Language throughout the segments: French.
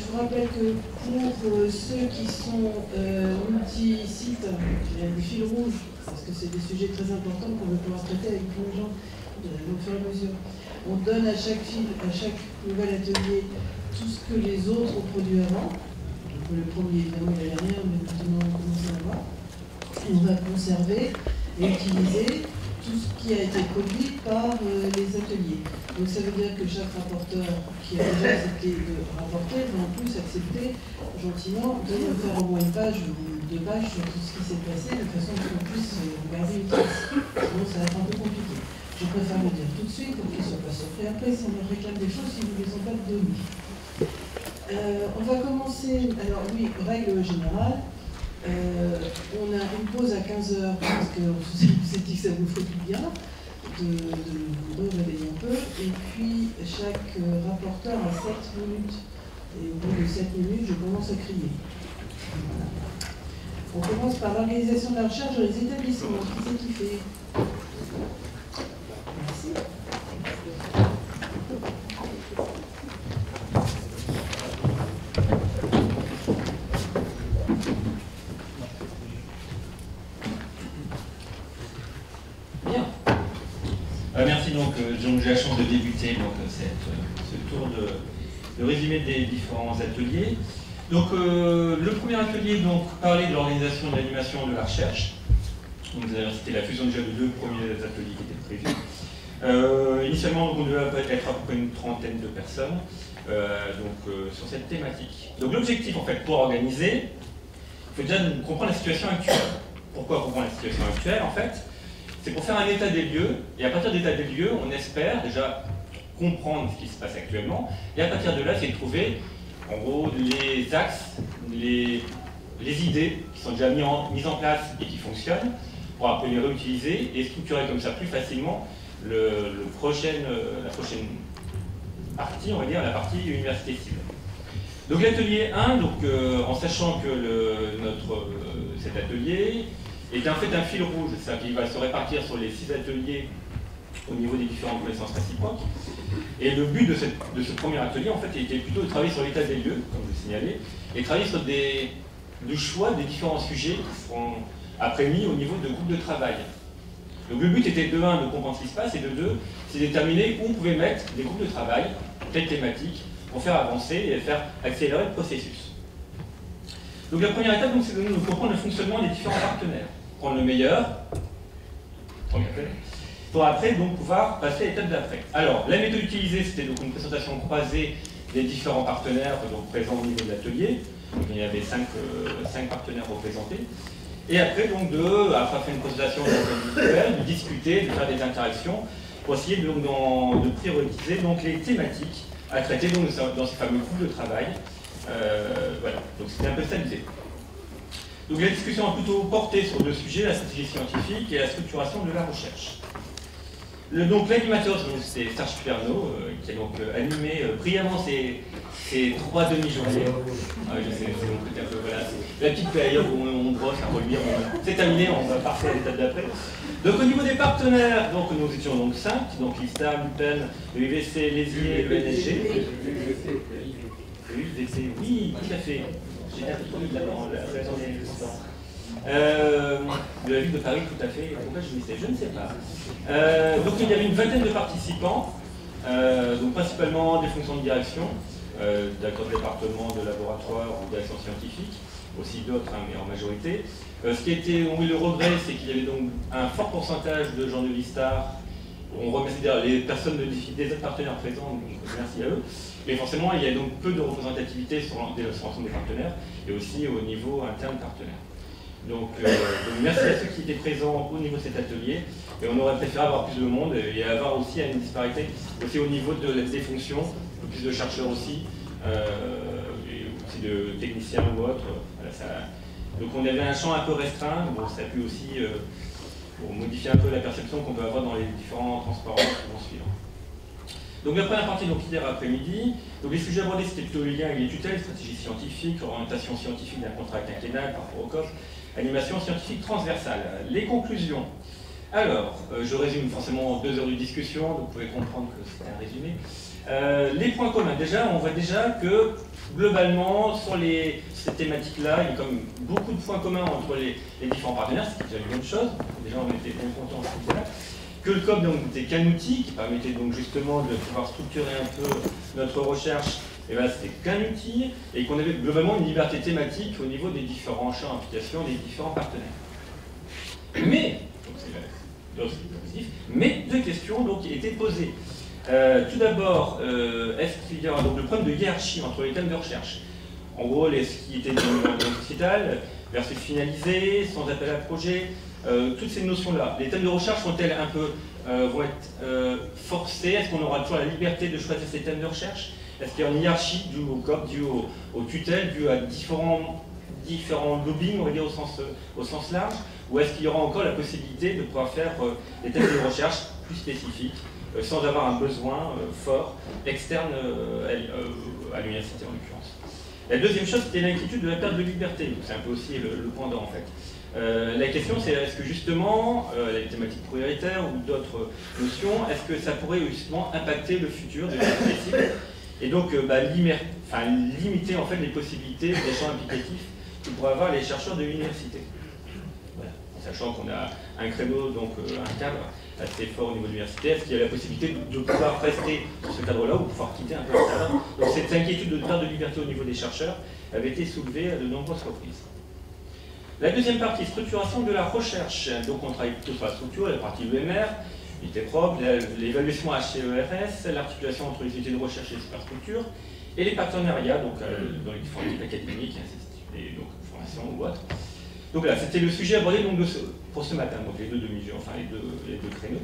je vous rappelle que pour ceux qui sont multi-sites, il y a des fils rouges, parce que c'est des sujets très importants qu'on veut pouvoir traiter avec plein de gens au fur et à mesure. On donne à chaque nouvel atelier tout ce que les autres ont produit avant. Donc, le premier, évidemment, il n'y a rien, mais tout le monde commence à l'avoir. Et on va conserver et utiliser tout ce qui a été produit par les ateliers. Donc ça veut dire que chaque rapporteur qui a déjà accepté de rapporter va en plus accepter gentiment de nous faire au moins une page ou deux pages sur tout ce qui s'est passé, de façon qu'on puisse regarder une trace. Sinon ça va être un peu compliqué. Je préfère le dire tout de suite pour qu'ils ne soient pas surpris après si on leur réclame des choses si nous ne les ont pas données. On va commencer, alors oui, règle générale. On a une pause à 15 h parce qu'on s'est dit que ça vous ferait du bien de vous réveiller un peu. Et puis chaque rapporteur a 7 minutes. Et au bout de 7 minutes, je commence à crier. Voilà. On commence par l'organisation de la recherche dans les établissements. Qui c'est qui fait? Merci. Merci, donc j'ai la chance de débuter donc, ce tour de résumé des différents ateliers. Donc le premier atelier donc, parlait de l'organisation de l'animation de la recherche. Donc, c'était la fusion déjà de deux premiers ateliers qui étaient prévus. Initialement, donc, on devait être à peu près une trentaine de personnes sur cette thématique. Donc l'objectif en fait pour organiser, il faut déjà comprendre la situation actuelle. Pourquoi comprendre la situation actuelle en fait? C'est pour faire un état des lieux, et à partir de l'état des lieux, on espère déjà comprendre ce qui se passe actuellement, et à partir de là, c'est de trouver, en gros, les axes, les idées qui sont déjà mises en place et qui fonctionnent, pour après les réutiliser et structurer comme ça plus facilement la prochaine partie, on va dire, la partie université cible. Donc l'atelier 1, en sachant que cet atelier est en fait un fil rouge, c'est-à-dire qu'il va se répartir sur les 6 ateliers au niveau des différentes connaissances réciproques. Et le but de ce premier atelier, en fait, était plutôt de travailler sur l'état des lieux, comme je le signalais, et travailler sur le choix des différents sujets qui seront après mis au niveau de groupes de travail. Donc le but était de 1, de comprendre ce qui se passe, et de 2, c'est de déterminer où on pouvait mettre des groupes de travail, telle thématique, pour faire avancer et faire accélérer le processus. Donc la première étape, c'est de comprendre le fonctionnement des différents partenaires. Prendre le meilleur, pour après donc pouvoir passer à l'étape d'après. Alors, la méthode utilisée, c'était donc une présentation croisée des différents partenaires donc, présents au niveau de l'atelier. Il y avait 5 partenaires représentés. Et après, donc, après faire une présentation individuelle, de discuter, de faire des interactions, pour essayer de prioriser donc, les thématiques à traiter donc, dans ces fameux groupes de travail. Voilà, donc c'était un peu ça l'idée. Donc la discussion a plutôt porté sur 2 sujets, la stratégie scientifique et la structuration de la recherche. Donc l'animateur, c'était Serge Pernaut, qui a donc animé brillamment ces 3 demi-journées. Ah, je sais, c'est mon côté un peu, voilà, la petite période où on brosse, on relire, c'est terminé, on va passer à l'étape d'après. Donc au niveau des partenaires, donc, nous étions donc 5, donc l'ISTA, l'UPEN, le UVC, l'ESIE, le NSG. Oui, tout à fait. J'ai un peu de la ville de Paris, tout à fait. Pourquoi je dis ça? Je ne sais pas. Donc il y avait une vingtaine de participants, donc principalement des fonctions de direction, d'accord, de département, de laboratoire ou de direction scientifique, aussi d'autres, mais en majorité. Ce qui était, oui, le regret, c'est qu'il y avait donc un fort pourcentage de gens de l'ISTAR. On remercie les personnes des autres partenaires présents, donc merci à eux. Mais forcément, il y a donc peu de représentativité sur l'ensemble des partenaires et aussi au niveau interne partenaire. Donc merci à ceux qui étaient présents au niveau de cet atelier. Et on aurait préféré avoir plus de monde et avoir aussi une disparité aussi au niveau des fonctions, plus de chercheurs aussi, et aussi de techniciens ou autres. Voilà, donc on avait un champ un peu restreint, bon, ça a pu aussi modifier un peu la perception qu'on peut avoir dans les différents transports qui vont suivre. Donc la première partie, donc hier après-midi, donc les sujets abordés c'était plutôt le lien avec les tutelles, stratégie scientifique, orientation scientifique d'un contrat quinquennal par rapport au COF, animation scientifique transversale. Les conclusions. Alors, je résume forcément 2 heures de discussion, donc vous pouvez comprendre que c'est un résumé. Les points communs, déjà, on voit déjà que globalement, sur ces thématiques-là, il y a comme beaucoup de points communs entre les différents partenaires, ce qui est déjà une bonne chose. Déjà, on était bien contents de ce niveau-là. Que le COP n'était qu'un outil qui permettait donc justement de pouvoir structurer un peu notre recherche, et bien c'était qu'un outil, et qu'on avait globalement une liberté thématique au niveau des différents champs d'application des différents partenaires. Mais, mais 2 questions donc, qui étaient posées. Tout d'abord, est-ce qu'il y aura donc le problème de hiérarchie entre les thèmes de recherche? En gros, ce qui était dans le sociétal versus finalisé, sans appel à projet, toutes ces notions-là. Les thèmes de recherche sont-elles un peu vont être forcés? Est-ce qu'on aura toujours la liberté de choisir ces thèmes de recherche? Est-ce qu'il y a une hiérarchie due au COP, due aux tutelles, due à différents lobbying, on va dire au sens large? Ou est-ce qu'il y aura encore la possibilité de pouvoir faire des thèmes de recherche plus spécifiques, sans avoir un besoin fort, externe à l'université en l'occurrence? La deuxième chose, c'était l'inquiétude de la perte de liberté. C'est un peu aussi le pendant en fait. La question, c'est est-ce que justement, les thématiques prioritaires ou d'autres notions, est-ce que ça pourrait justement impacter le futur de l'université et donc limiter en fait les possibilités des champs applicatifs que pourraient avoir les chercheurs de l'université. Voilà. En sachant qu'on a un créneau, donc un cadre assez fort au niveau de l'université, est-ce qu'il y a la possibilité de pouvoir rester dans ce cadre-là ou pouvoir quitter un peu le cadre? Donc cette inquiétude de perte de liberté au niveau des chercheurs avait été soulevée à de nombreuses reprises. La deuxième partie, structuration de la recherche. Donc on travaille plutôt sur la structure, la partie UMR, unité propre, l'évaluation HCERS, l'articulation entre les unités de recherche et les superstructures, et les partenariats, donc dans les différents types académiques, et donc formation ou autres. Donc là, c'était le sujet abordé donc, pour ce matin, donc les deux demi-heures, enfin les deux créneaux.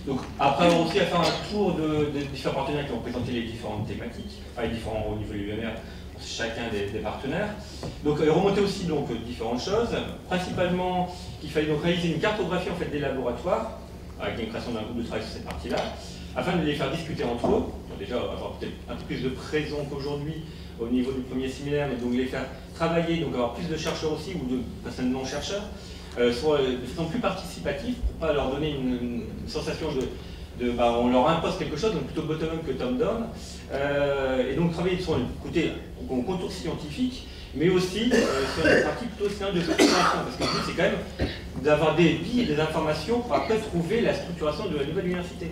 Donc après avoir aussi à faire un tour des différents partenaires qui ont présenté les différentes thématiques, enfin les différents au niveau de l'UMR, chacun des partenaires. Donc remonter aussi donc différentes choses, principalement qu'il fallait donc réaliser une cartographie en fait des laboratoires, avec une création d'un groupe de travail sur cette partie-là, afin de les faire discuter entre eux, donc déjà avoir peut-être un peu plus de présence qu'aujourd'hui au niveau du premier séminaire, mais donc les faire travailler, donc avoir plus de chercheurs aussi, ou de personnes non-chercheurs, de façon plus participative, pour ne pas leur donner une sensation on leur impose quelque chose, donc plutôt bottom-up que top-down, et donc travailler sur le côté contour scientifique, mais aussi sur une partie plutôt de structuration, parce que le but c'est quand même d'avoir des billes et des informations pour après trouver la structuration de la nouvelle université.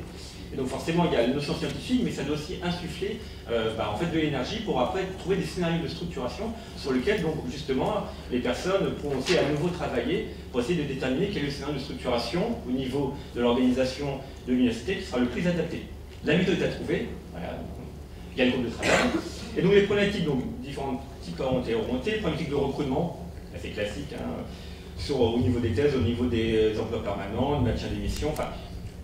Et donc forcément il y a la notion scientifique, mais ça doit aussi insuffler en fait de l'énergie pour après trouver des scénarios de structuration sur lesquels donc justement les personnes pourront aussi à nouveau travailler pour essayer de déterminer quel est le scénario de structuration au niveau de l'organisation de l'université qui sera le plus adapté. La méthode est à trouver, voilà, il y a le groupe de travail, et donc les problématiques, donc différents types ont été remontés, problématiques de recrutement, assez classiques, au niveau des thèses, au niveau des emplois permanents, du maintien des missions, enfin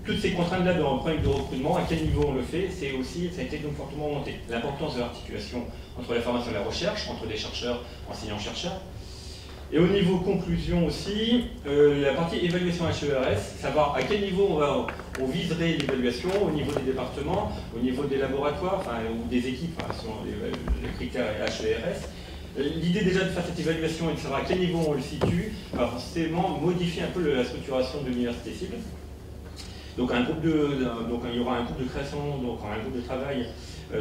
toutes ces contraintes-là dans le problème de recrutement, à quel niveau on le fait, ça a été donc fortement monté. L'importance de l'articulation entre la formation et la recherche, entre des chercheurs, enseignants-chercheurs. Et au niveau conclusion aussi, la partie évaluation HERS, savoir à quel niveau on viserait l'évaluation, au niveau des départements, au niveau des laboratoires, ou des équipes, selon les critères HERS. L'idée déjà de faire cette évaluation et de savoir à quel niveau on le situe, va forcément modifier un peu la structuration de l'université cible. Donc il y aura un groupe de création, donc un groupe de travail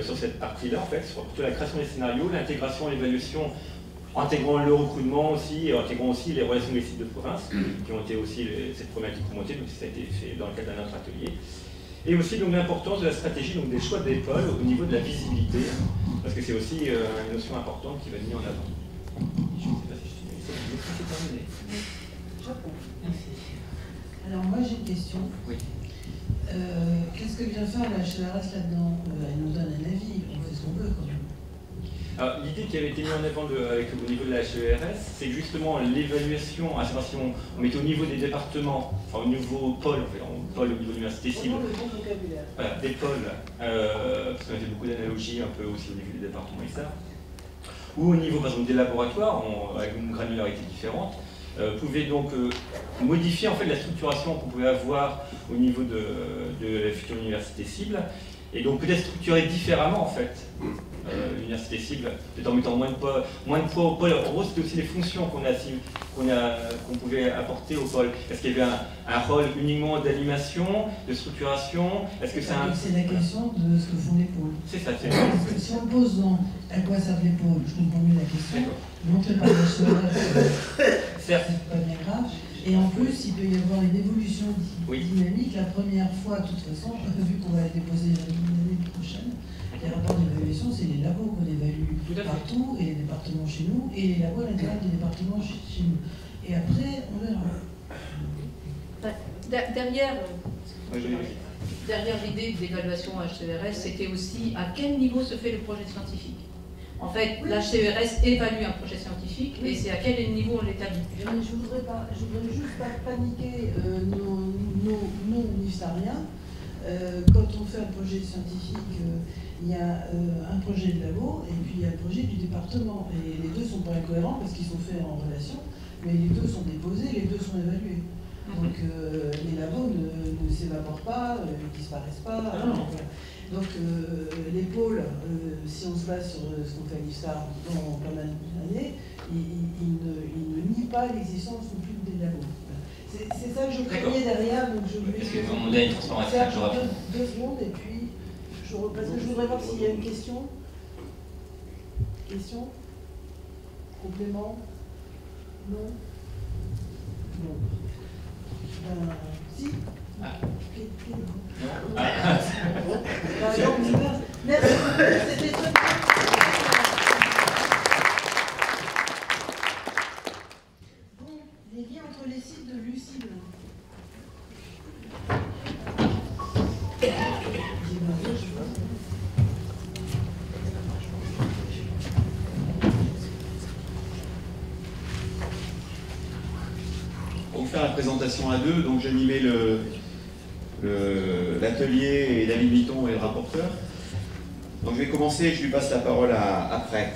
sur cette partie-là, en fait, sur plutôt la création des scénarios, l'intégration, l'évaluation, intégrant le recrutement aussi, et intégrant aussi les relations des sites de province, qui ont été aussi cette problématique remontée, donc ça a été fait dans le cadre d'un autre atelier. Et aussi donc l'importance de la stratégie, donc des choix d'école au niveau de la visibilité, parce que c'est aussi une notion importante qui va venir en avant. Je ne sais pas si c'est terminé. Merci. Alors moi j'ai une question. Oui. Qu'est-ce que vient faire la HERS là-dedans? Elle nous donne un avis, on fait ce qu'on veut quand même. Alors, l'idée qui avait été mise en avant au niveau de la HERS, c'est que justement l'évaluation, à savoir si on mettait au niveau des départements, enfin au niveau pôle, au niveau de l'université cible. Le bon vocabulaire. Voilà, des pôles, parce qu'on a fait beaucoup d'analogies un peu aussi au niveau des départements et ça. Ou au niveau par exemple des laboratoires, avec une granularité différente. Pouvait donc modifier en fait la structuration qu'on pouvait avoir au niveau de la future université cible Et donc peut-être structurer différemment en fait l'université cible, peut-être en mettant moins de pôles. En gros, c'était aussi les fonctions qu'on pouvait apporter au pôle. Est-ce qu'il y avait un rôle uniquement d'animation, de structuration? Est-ce que c'est un... C'est la question de ce que font les pôles. C'est ça, c'est parce que si on pose dans à quoi servent les pôles, je comprends mieux la question. Montrer par la c'est pas bien grave. Et en plus, il peut y avoir une évolution dynamique. La première fois, de toute façon, vu qu'on va déposer l'année prochaine, les rapports d'évaluation, c'est les labos qu'on évalue partout, et les départements chez nous, et les labos à l'intérieur des départements chez nous. Et après, on verra. Derrière l'idée d'évaluation HCERES, c'était aussi à quel niveau se fait le projet scientifique. En fait, l'HCERES évalue un projet scientifique et c'est à quel niveau on l'établit. Je voudrais juste pas paniquer nos ministériens. Quand on fait un projet scientifique, il y a un projet de labo et puis il y a le projet du département. Et les deux ne sont pas incohérents parce qu'ils sont faits en relation, mais les deux sont déposés, les deux sont évalués. Donc les labos ne s'évaporent pas, ne disparaissent pas. Donc les pôles, si on se base sur ce qu'on fait à l'IFSTAR pendant pas mal d'années, ils ne nient pas l'existence non plus des labos. C'est ça que je craignais derrière, donc je vais faire deux secondes et puis je repasse. Je voudrais voir s'il y a une question. Question? Complément? Non? Non. Si? Merci. C'était très bien. Bon, les liens entre les sites de Lucile. Pour faire la présentation à deux, donc j'animais l'atelier et David Mitton est le rapporteur. Donc je vais commencer et je lui passe la parole après.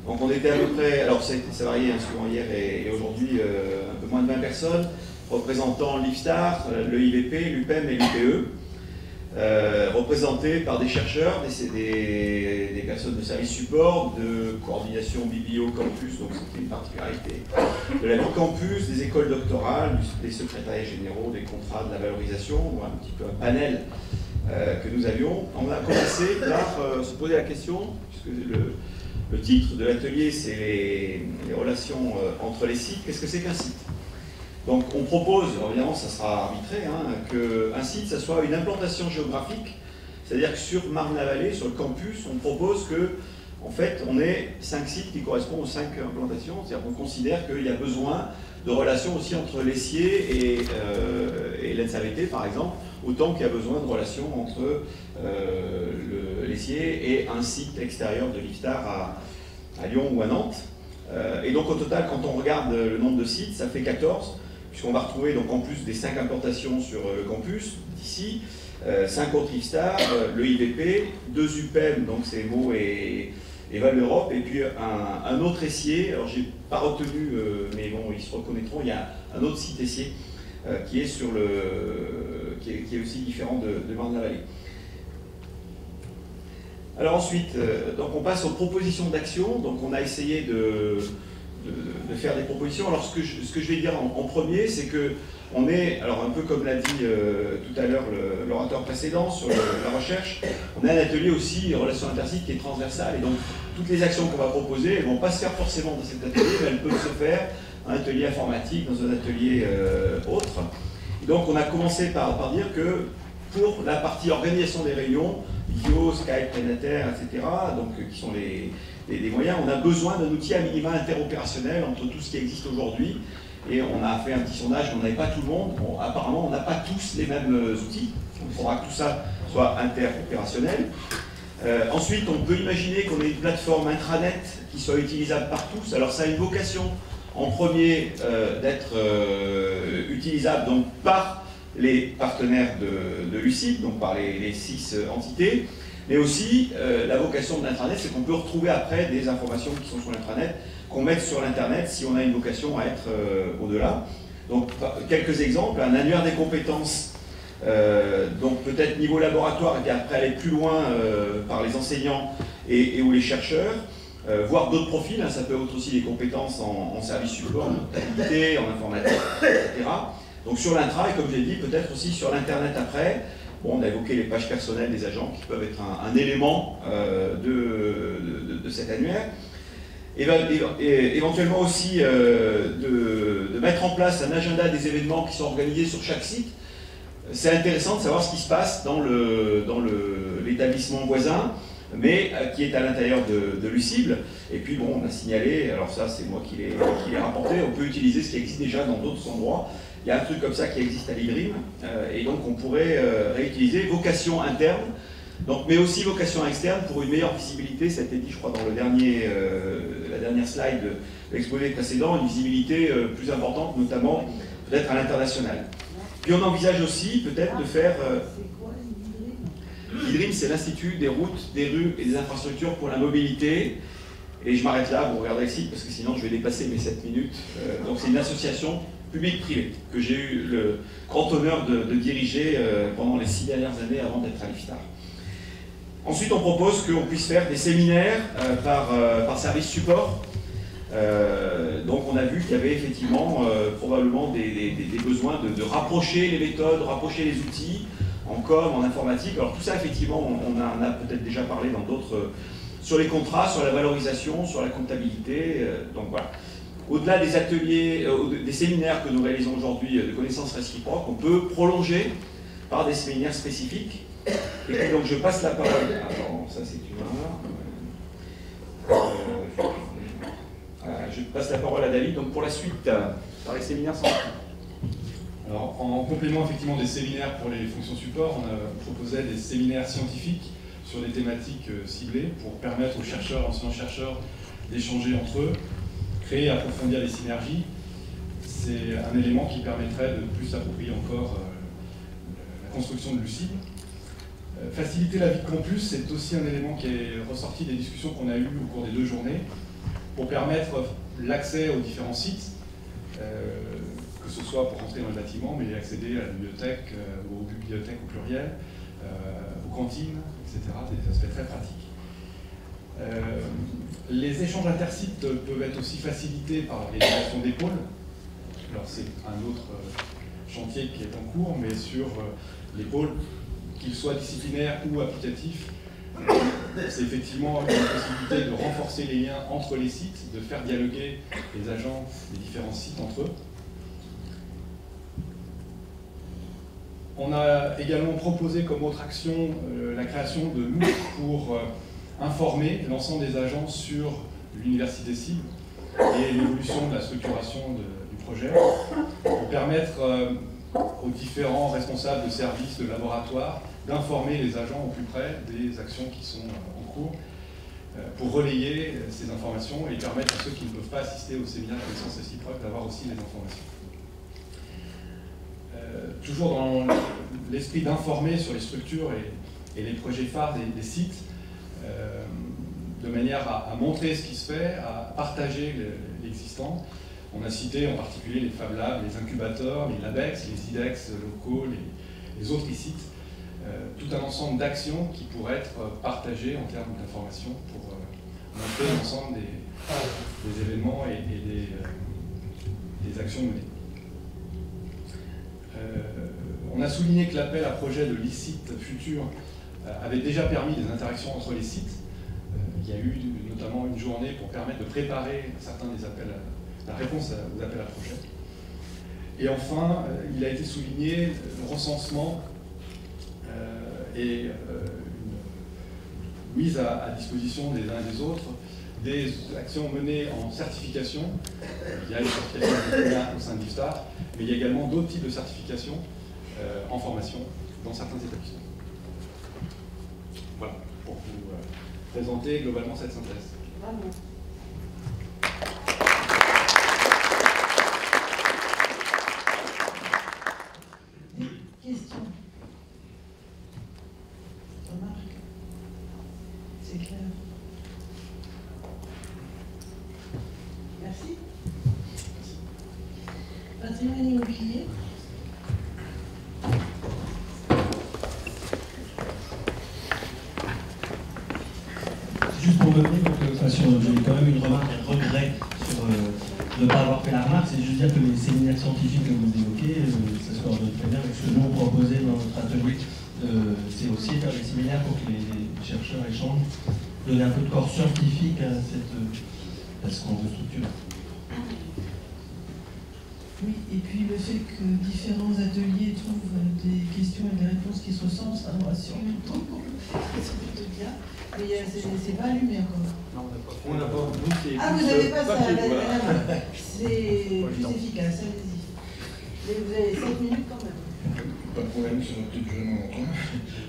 Donc on était à peu près, alors ça variait suivant hier et aujourd'hui, un peu moins de 20 personnes, représentant l'IFSTAR, le IVP, l'UPEM et l'UPE, représentés par des chercheurs, des personnes de service support, de coordination biblio-campus, donc c'était une particularité, de la campus, des écoles doctorales, des secrétariats généraux, des contrats de la valorisation, un petit peu un panel que nous avions. On a commencé par se poser la question, puisque le titre de l'atelier c'est les relations entre les sites, qu'est-ce que c'est qu'un site? Donc on propose, évidemment ça sera arbitré, qu'un site ça soit une implantation géographique, c'est-à-dire que sur Marne-la-Vallée, sur le campus, on propose que en fait on ait 5 sites qui correspondent aux 5 implantations, c'est-à-dire qu'on considère qu'il y a besoin de relations aussi entre l'ESSIer et l'ENSAVT par exemple, autant qu'il y a besoin de relations entre l'ESSIer et un site extérieur de l'IFSTAR à Lyon ou à Nantes. Et donc au total, quand on regarde le nombre de sites, ça fait 14, puisqu'on va retrouver donc en plus des 5 implantations sur le campus d'ici, 5 autres IFSTAR, le IVP, 2 UPEM, donc c'est Meaux et Val d'Europe, et puis un autre essier, alors j'ai pas retenu, mais bon, ils se reconnaîtront, il y a un autre site essier qui est sur qui est aussi différent de Marne-la-Vallée. Alors ensuite, donc on passe aux propositions d'action. Donc on a essayé de faire des propositions. Alors ce que je vais dire en premier, c'est que on est, alors un peu comme l'a dit tout à l'heure l'orateur précédent sur la recherche, on a un atelier aussi relations intersites qui est transversal. Et donc toutes les actions qu'on va proposer, elles ne vont pas se faire forcément dans cet atelier, mais elles peuvent se faire dans un atelier informatique, dans un atelier autre. Et donc on a commencé par dire que pour la partie organisation des réunions, vidéo, Skype, Prénater, etc., donc, qui sont les moyens, on a besoin d'un outil à minima interopérationnel entre tout ce qui existe aujourd'hui. Et on a fait un petit sondage, mais on n'avait pas tout le monde. Bon, apparemment, on n'a pas tous les mêmes outils. Donc, il faudra que tout ça soit interopérationnel. Ensuite, on peut imaginer qu'on ait une plateforme intranet qui soit utilisable par tous. Alors, ça a une vocation, en premier, d'être utilisable donc, par les partenaires de Lucide, donc par les 6 entités, mais aussi la vocation de l'intranet, c'est qu'on peut retrouver après des informations qui sont sur l'intranet, qu'on mette sur l'internet si on a une vocation à être au-delà. Donc quelques exemples, un annuaire des compétences Donc peut-être niveau laboratoire et puis après aller plus loin par les enseignants et ou les chercheurs, voir d'autres profils, hein, ça peut être aussi des compétences en service support, en comptabilité, en informatique, etc. Donc sur l'intra, et comme j'ai dit, peut-être aussi sur l'internet après. Bon, on a évoqué les pages personnelles des agents qui peuvent être un élément de cet annuaire. Et éventuellement aussi de mettre en place un agenda des événements qui sont organisés sur chaque site. C'est intéressant de savoir ce qui se passe dans l'établissement voisin, mais qui est à l'intérieur de l'UCIBL. Et puis bon, on a signalé, alors ça c'est moi qui l'ai rapporté, on peut utiliser ce qui existe déjà dans d'autres endroits. Il y a un truc comme ça qui existe à l'IDRIM, et donc on pourrait réutiliser vocation interne, donc, mais aussi vocation externe pour une meilleure visibilité. Ça a été dit, je crois, dans la dernière slide de l'exposé précédent, une visibilité plus importante, notamment peut-être à l'international. Puis on envisage aussi peut-être de faire... l'IDRIM, c'est l'Institut des routes, des rues et des infrastructures pour la mobilité. Et je m'arrête là, vous regarderez le site, parce que sinon je vais dépasser mes 7 minutes. Donc c'est une association publique-privée que j'ai eu le grand honneur de diriger pendant les 6 dernières années avant d'être à l'IFTAR. Ensuite, on propose qu'on puisse faire des séminaires par service support. Donc on a vu qu'il y avait effectivement probablement des besoins de rapprocher les méthodes, rapprocher les outils en com, en informatique. Alors tout ça, effectivement, on en a peut-être déjà parlé dans d'autres... sur les contrats, sur la valorisation, sur la comptabilité. Donc voilà. Au-delà des ateliers, des séminaires que nous réalisons aujourd'hui de connaissances réciproques, on peut prolonger par des séminaires spécifiques. Et puis donc je passe la parole... Attends, ça c'est une erreur. Je passe la parole à David, donc pour la suite, par les séminaires scientifiques. Alors, en complément effectivement des séminaires pour les fonctions support, on proposait des séminaires scientifiques sur des thématiques ciblées pour permettre aux chercheurs, enseignants-chercheurs d'échanger entre eux, créer et approfondir les synergies. C'est un élément qui permettrait de plus s'approprier encore la construction de l'UCIBL. Faciliter la vie de campus, c'est aussi un élément qui est ressorti des discussions qu'on a eues au cours des 2 journées, pour permettre l'accès aux différents sites, que ce soit pour rentrer dans le bâtiment, mais accéder à la bibliothèque, aux bibliothèques au pluriel, aux cantines, etc. Des aspects très pratiques. Les échanges intersites peuvent être aussi facilités par l'organisation des pôles. Alors c'est un autre chantier qui est en cours, mais sur les pôles, qu'ils soient disciplinaires ou applicatifs, c'est effectivement une possibilité de renforcer les liens entre les sites, de faire dialoguer les agents des différents sites entre eux. On a également proposé comme autre action la création de MOOC pour informer l'ensemble des agents sur l'université cible et l'évolution de la structuration du projet, pour permettre aux différents responsables de services, de laboratoires, d'informer les agents au plus près des actions qui sont en cours, pour relayer ces informations et permettre à ceux qui ne peuvent pas assister au séminaire de connaissances réciproques d'avoir aussi les informations. Toujours dans l'esprit d'informer sur les structures et les projets phares des sites, de manière à montrer ce qui se fait, à partager l'existant. On a cité en particulier les Fab Labs, les incubateurs, les LabEx, les IDEX locaux, les autres sites. Tout un ensemble d'actions qui pourraient être partagées en termes d'information pour montrer l'ensemble des événements et des actions menées. On a souligné que l'appel à projet de l'e-site futur avait déjà permis des interactions entre les sites. Il y a eu notamment une journée pour permettre de préparer certains des appels, la réponse aux appels à projet. Et enfin, il a été souligné le recensement et une mise à disposition des uns et des autres des actions menées en certification. Il y a les certifications au sein de l'IFTAR, mais il y a également d'autres types de certifications en formation dans certains établissements. Voilà, pour vous présenter globalement cette synthèse. Bravo. Question. Remarque. C'est clair. Merci. Patrimoine immobilier. revenir, j'ai quand même une remarque, un regret sur de ne pas avoir fait la remarque, c'est juste dire que les séminaires scientifiques que vous évoquez, ça se coordonne très bien avec ce que nous on proposait dans notre atelier, c'est aussi faire des séminaires pour que les chercheurs échangent, donner un peu de corps scientifique à ce qu'on veut structurer. Oui, et puis le fait que différents ateliers trouvent des questions et des réponses qui se ressemblent, ça nous rassure longtemps. C'est plutôt bien. Mais c'est pas allumé encore. Non, on n'a pas. Ah, vous n'avez pas ça, voilà. c'est plus efficace, allez-y. Mais vous avez 5 minutes quand même. Pas de problème, ça va peut-être durer moins longtemps.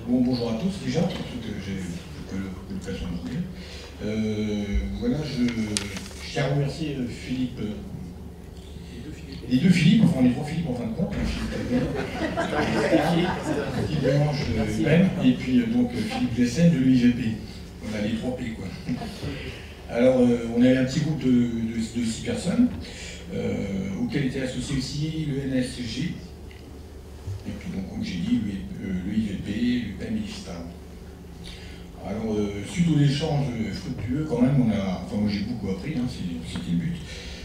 Bon, bonjour à tous déjà, parce que j'ai l'occasion de vous dire. Voilà, je tiens à remercier Philippe. Les deux Philippe, enfin les trois Philippe en fin de compte, Philippe Bérange de UPenn, et puis donc Philippe Glessel de l'UIVP. Voilà, les 3 P quoi. Alors, on avait un petit groupe de 6 personnes, auxquelles était associé aussi le NSG, et puis donc comme j'ai dit, l'UIVP, l'UPenn et l'IFSTAR. Alors, suite aux échanges fructueux, quand même, enfin moi j'ai beaucoup appris, hein, c'était le but.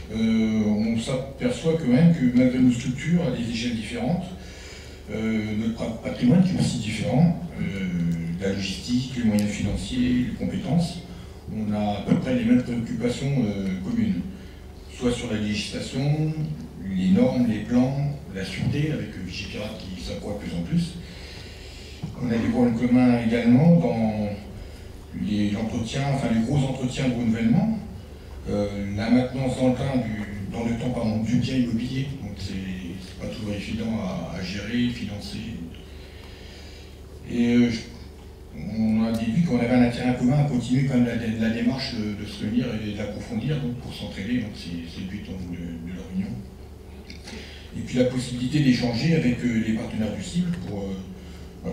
On s'aperçoit quand même que malgré nos structures à des échelles différentes, notre patrimoine qui est aussi différent, la logistique, les moyens financiers, les compétences, on a à peu près les mêmes préoccupations communes, soit sur la législation, les normes, les plans, la sûreté avec Vigipirate qui s'accroît de plus en plus. On a des points communs également dans l'entretien, enfin les gros entretiens de renouvellement. La maintenance dans le temps du bien immobilier, donc c'est pas toujours évident à gérer, financer. Et on a déduit qu'on avait un intérêt commun à continuer quand même la démarche de se réunir et de l'approfondir pour s'entraider, donc c'est le but de la réunion. Et puis la possibilité d'échanger avec les partenaires du cible pour,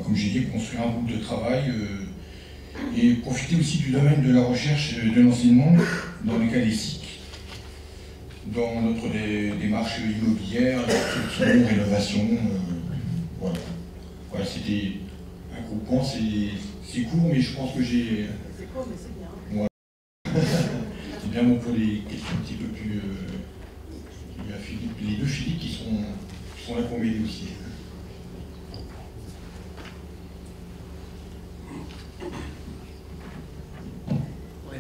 comme j'ai dit, construire un groupe de travail et profiter aussi du domaine de la recherche et de l'enseignement dans le cas des SIC, dans notre démarche immobilière, construction, rénovation. Voilà, voilà c'était un groupement, c'est court, mais je pense que j'ai... C'est court, mais c'est bien. Voilà. C'est bien bon pour les questions un petit peu plus... il y a Philippe, les deux Philippe qui sont là pour m'aider aussi.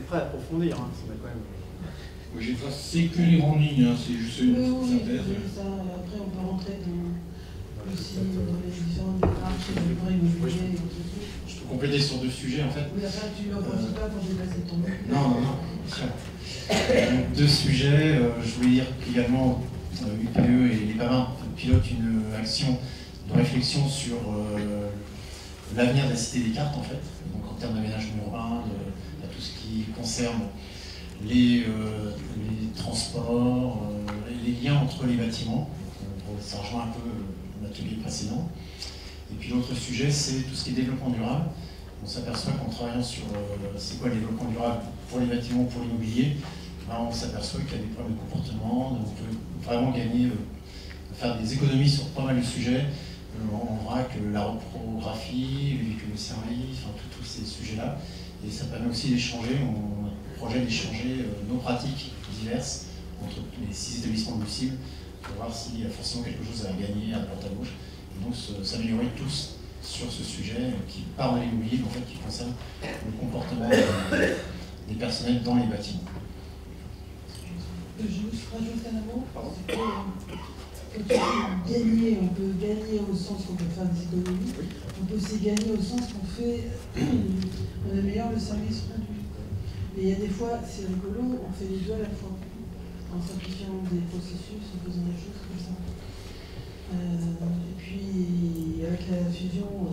Prêt à approfondir, hein, ça va quand même. Oui, j'ai tracé que les grandes lignes, hein, c'est juste une synthèse. Ça, après on peut rentrer aussi dans les différentes démarches et le droit immobilier. Je peux compléter sur 2 sujets en fait. Oui, après tu n'en profites pas pour dépasser ton nom. Non, bien sûr. Donc 2 sujets, je voulais dire qu'également UPE et les Pavins pilotent une action de réflexion sur l'avenir de la Cité des Cartes en fait, donc en termes d'aménagement urbain, tout ce qui concerne les transports, les liens entre les bâtiments. Donc, ça rejoint un peu l'atelier précédent. Et puis l'autre sujet, c'est tout ce qui est développement durable. On s'aperçoit qu'en travaillant sur c'est quoi le développement durable pour les bâtiments, pour l'immobilier, on s'aperçoit qu'il y a des problèmes de comportement, donc on peut vraiment gagner, faire des économies sur pas mal de sujets. En vrac, la reprographie, le véhicule de service, enfin, tous ces sujets-là. Et ça permet aussi d'échanger, on a le projet d'échanger nos pratiques diverses entre les 6 établissements du cible pour voir s'il y a forcément quelque chose à gagner à droite à gauche. Et donc s'améliorer tous sur ce sujet qui part de l'immobilier, en fait, qui concerne le comportement des personnels dans les bâtiments. Je juste rajoute un mot. Gagner, on peut gagner au sens qu'on peut faire des économies, on peut aussi gagner au sens qu'on fait, on améliore le service rendu. Et il y a des fois, c'est rigolo, on fait les deux à la fois, en simplifiant des processus, en faisant des choses comme ça. Et puis, avec la fusion,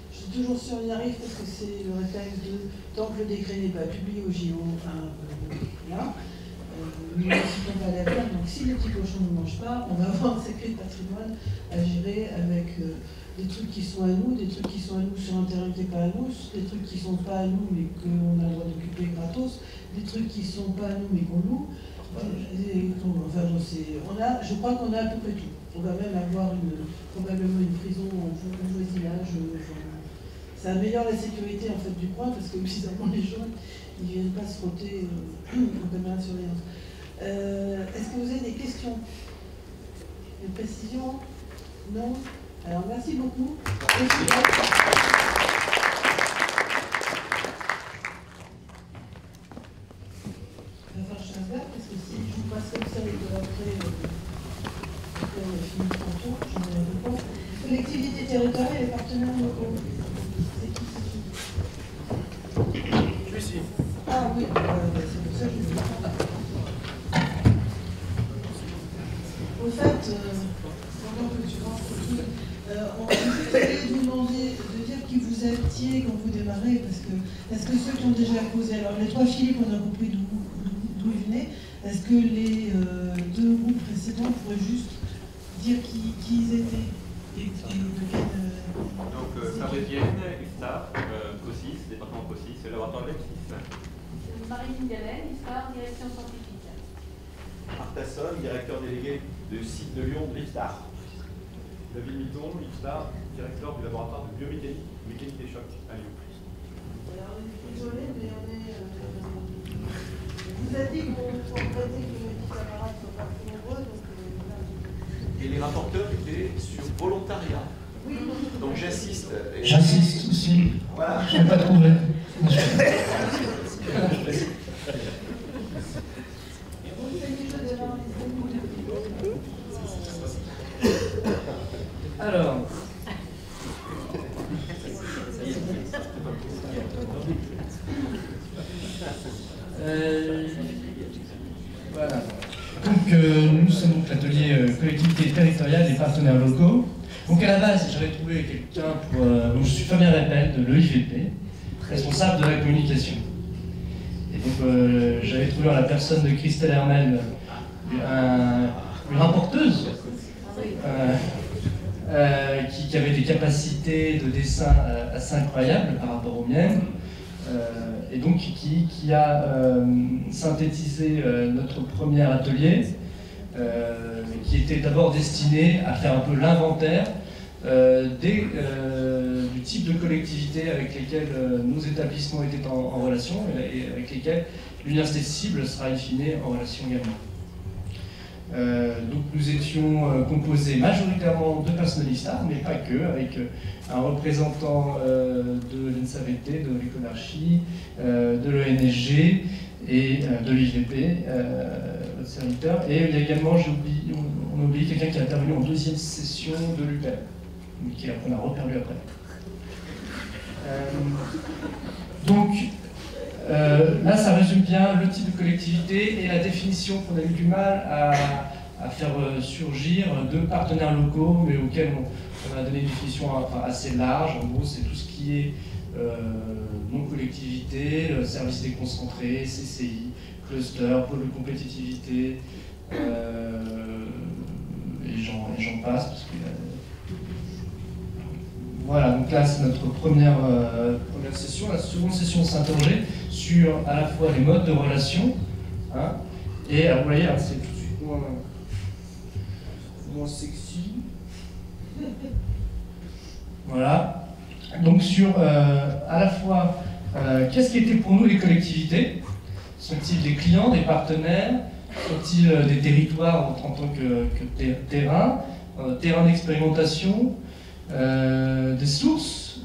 je suis toujours sûre qu'on y arrive parce que c'est le réflexe de, tant que le décret n'est pas publié au JO, là, nous ne citons pas l'avenir, donc si les petits cochons ne mangent pas, on va avoir un sacré patrimoine à gérer avec des trucs qui sont à nous, des trucs qui sont à nous sur un terrain qui n'est pas à nous, des trucs qui ne sont pas à nous mais qu'on a le droit d'occuper gratos, des trucs qui ne sont pas à nous mais qu'on loue. Enfin, je crois qu'on a à peu près tout. On va même avoir probablement une prison en voisinage. Ça améliore la sécurité en fait du coin parce que bizarrement les gens qu'ils ne viennent pas se frotter aux caméras de surveillance. Est-ce que vous avez des questions? Des précisions? Non? Alors merci beaucoup. Parce que si je vous passe comme ça et que après on a fini tantôt, je n'en ai pas. Collectivité territoriale et partenaires locaux. C'est qui? Celui-ci. Ah oui, c'est pour ça que je vous demande. Au fait, pendant que tu rentres tout, on voulait vous demander de dire qui vous étiez quand vous démarrez, parce que est-ce que ceux qui ont déjà posé, alors les trois Philippe, on a compris d'où ils venaient, est-ce que les deux groupes précédents pourraient juste dire qui ils étaient et de quel... Donc, Fabrienne, ISTAR, COSIS, département COSIS, le laboratoire Lepsis. Marie-Lynne Galen, ISTAR, direction scientifique. Artasson, directeur délégué du site de Lyon de l'ISTAR. David Mitton, ISTAR, directeur du laboratoire de biomécanique, mécanique des chocs à Lyon. Alors, désolé, mais on est... vous avez dit qu'on regrettait que les camarades ne soient pas plus nombreux, donc... Et les rapporteurs étaient sur volontariat. Oui. Donc j'insiste. J'insiste aussi. Voilà. Je n'ai pas trouvé. Alors, voilà. Donc nous sommes donc l'atelier collectivité territoriale et partenaires locaux. Donc à la base, j'avais trouvé quelqu'un pour... je suis Fabien Rappel de l'EIVP, responsable de la communication. Et donc j'avais trouvé en la personne de Christelle Hermel une rapporteuse qui avait des capacités de dessin assez incroyables par rapport aux miennes. Et donc qui a synthétisé notre premier atelier, qui était d'abord destiné à faire un peu l'inventaire du type de collectivité avec lesquelles nos établissements étaient en relation et avec lesquels l'université cible sera in fine en relation également. Donc nous étions composés majoritairement de personnels ISTAR, mais pas que, avec un représentant de l'INSAVT, de l'écolarchie, de l'ENSG et de l'IVP, votre serviteur. Et il y a également, on a oublié quelqu'un qui est intervenu en deuxième session de l'UPEM, mais qu'on a reperdu après. Donc, là, ça résume bien le type de collectivité et la définition qu'on a eu du mal à faire surgir de partenaires locaux, mais auxquels on a donné une définition assez large. En gros, c'est tout ce qui est non-collectivité, services déconcentrés, CCI, cluster, pôle de compétitivité, et j'en passe, parce que voilà, donc là c'est notre première session. La seconde session, on s'interrogeait sur à la fois les modes de relation, hein, et vous voyez, c'est tout de suite moins sexy. Voilà. Donc sur à la fois qu'est-ce qui était pour nous les collectivités? Sont-ils des clients, des partenaires? Sont-ils des territoires en tant que terrain d'expérimentation? Des sources,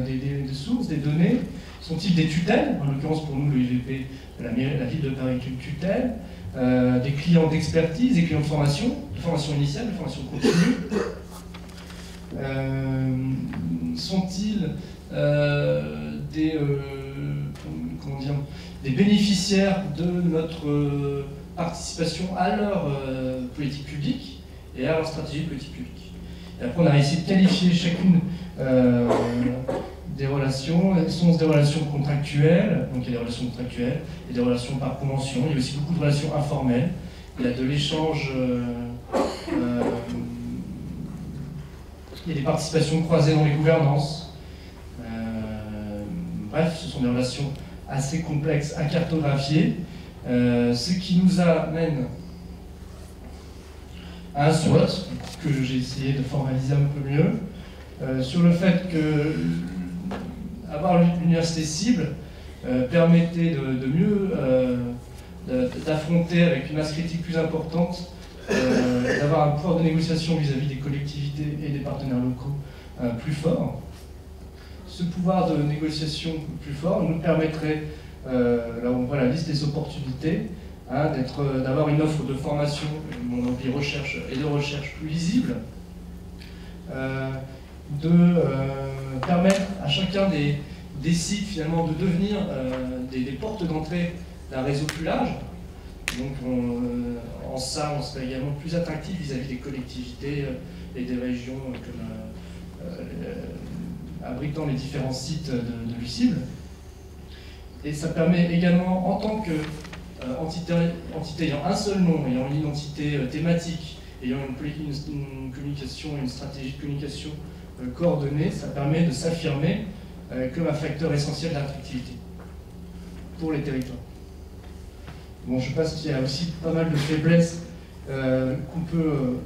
des sources, des données? Sont-ils des tutelles? En l'occurrence pour nous le IVP, la ville de Paris est une tutelle. Des clients d'expertise, des clients de formation initiale, de formation continue. Sont-ils des bénéficiaires de notre participation à leur politique publique et à leur stratégie de politique publique? Et après, on a essayé de qualifier chacune des relations. Sont des relations contractuelles, donc il y a des relations contractuelles, et des relations par convention. Il y a aussi beaucoup de relations informelles. Il y a de l'échange, il y a des participations croisées dans les gouvernances. Bref, ce sont des relations assez complexes à cartographier, ce qui nous amène à un SWOT que j'ai essayé de formaliser un peu mieux, sur le fait que avoir l'université cible, permettait de mieux d'affronter avec une masse critique plus importante, d'avoir un pouvoir de négociation vis-à-vis des collectivités et des partenaires locaux plus fort. Ce pouvoir de négociation plus fort nous permettrait, là on voit la liste des opportunités, hein, d'avoir une offre de formation, on dit recherche et de recherche plus lisible, de permettre à chacun des sites finalement de devenir des portes d'entrée d'un réseau plus large. Donc en ça, on serait également plus attractif vis-à-vis des collectivités et des régions comme abritant les différents sites de l'UCIBL. Et ça permet également, en tant qu'entité ayant un seul nom, ayant une identité thématique, ayant une communication, une stratégie de communication coordonnée, ça permet de s'affirmer comme un facteur essentiel d'attractivité pour les territoires. Bon, je pense qu'il y a aussi pas mal de faiblesses qu'on peut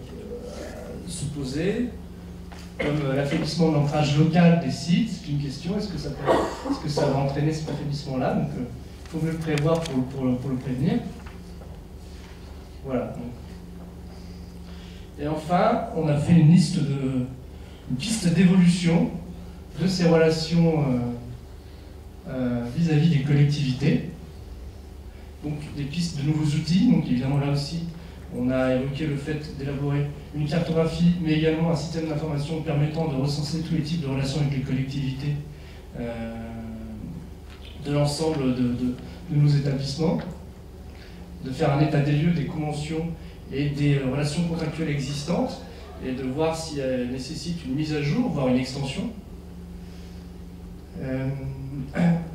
supposer, comme l'affaiblissement de l'ancrage local des sites. C'est une question, est-ce que ça va entraîner cet affaiblissement-là? Donc il faut mieux le prévoir pour le prévenir. Voilà. Et enfin, on a fait une piste d'évolution de ces relations vis-à-vis des collectivités. Donc des pistes de nouveaux outils, donc évidemment là aussi on a évoqué le fait d'élaborer une cartographie, mais également un système d'information permettant de recenser tous les types de relations avec les collectivités de l'ensemble de nos établissements, de faire un état des lieux des conventions et des relations contractuelles existantes, et de voir si elles nécessitent une mise à jour, voire une extension.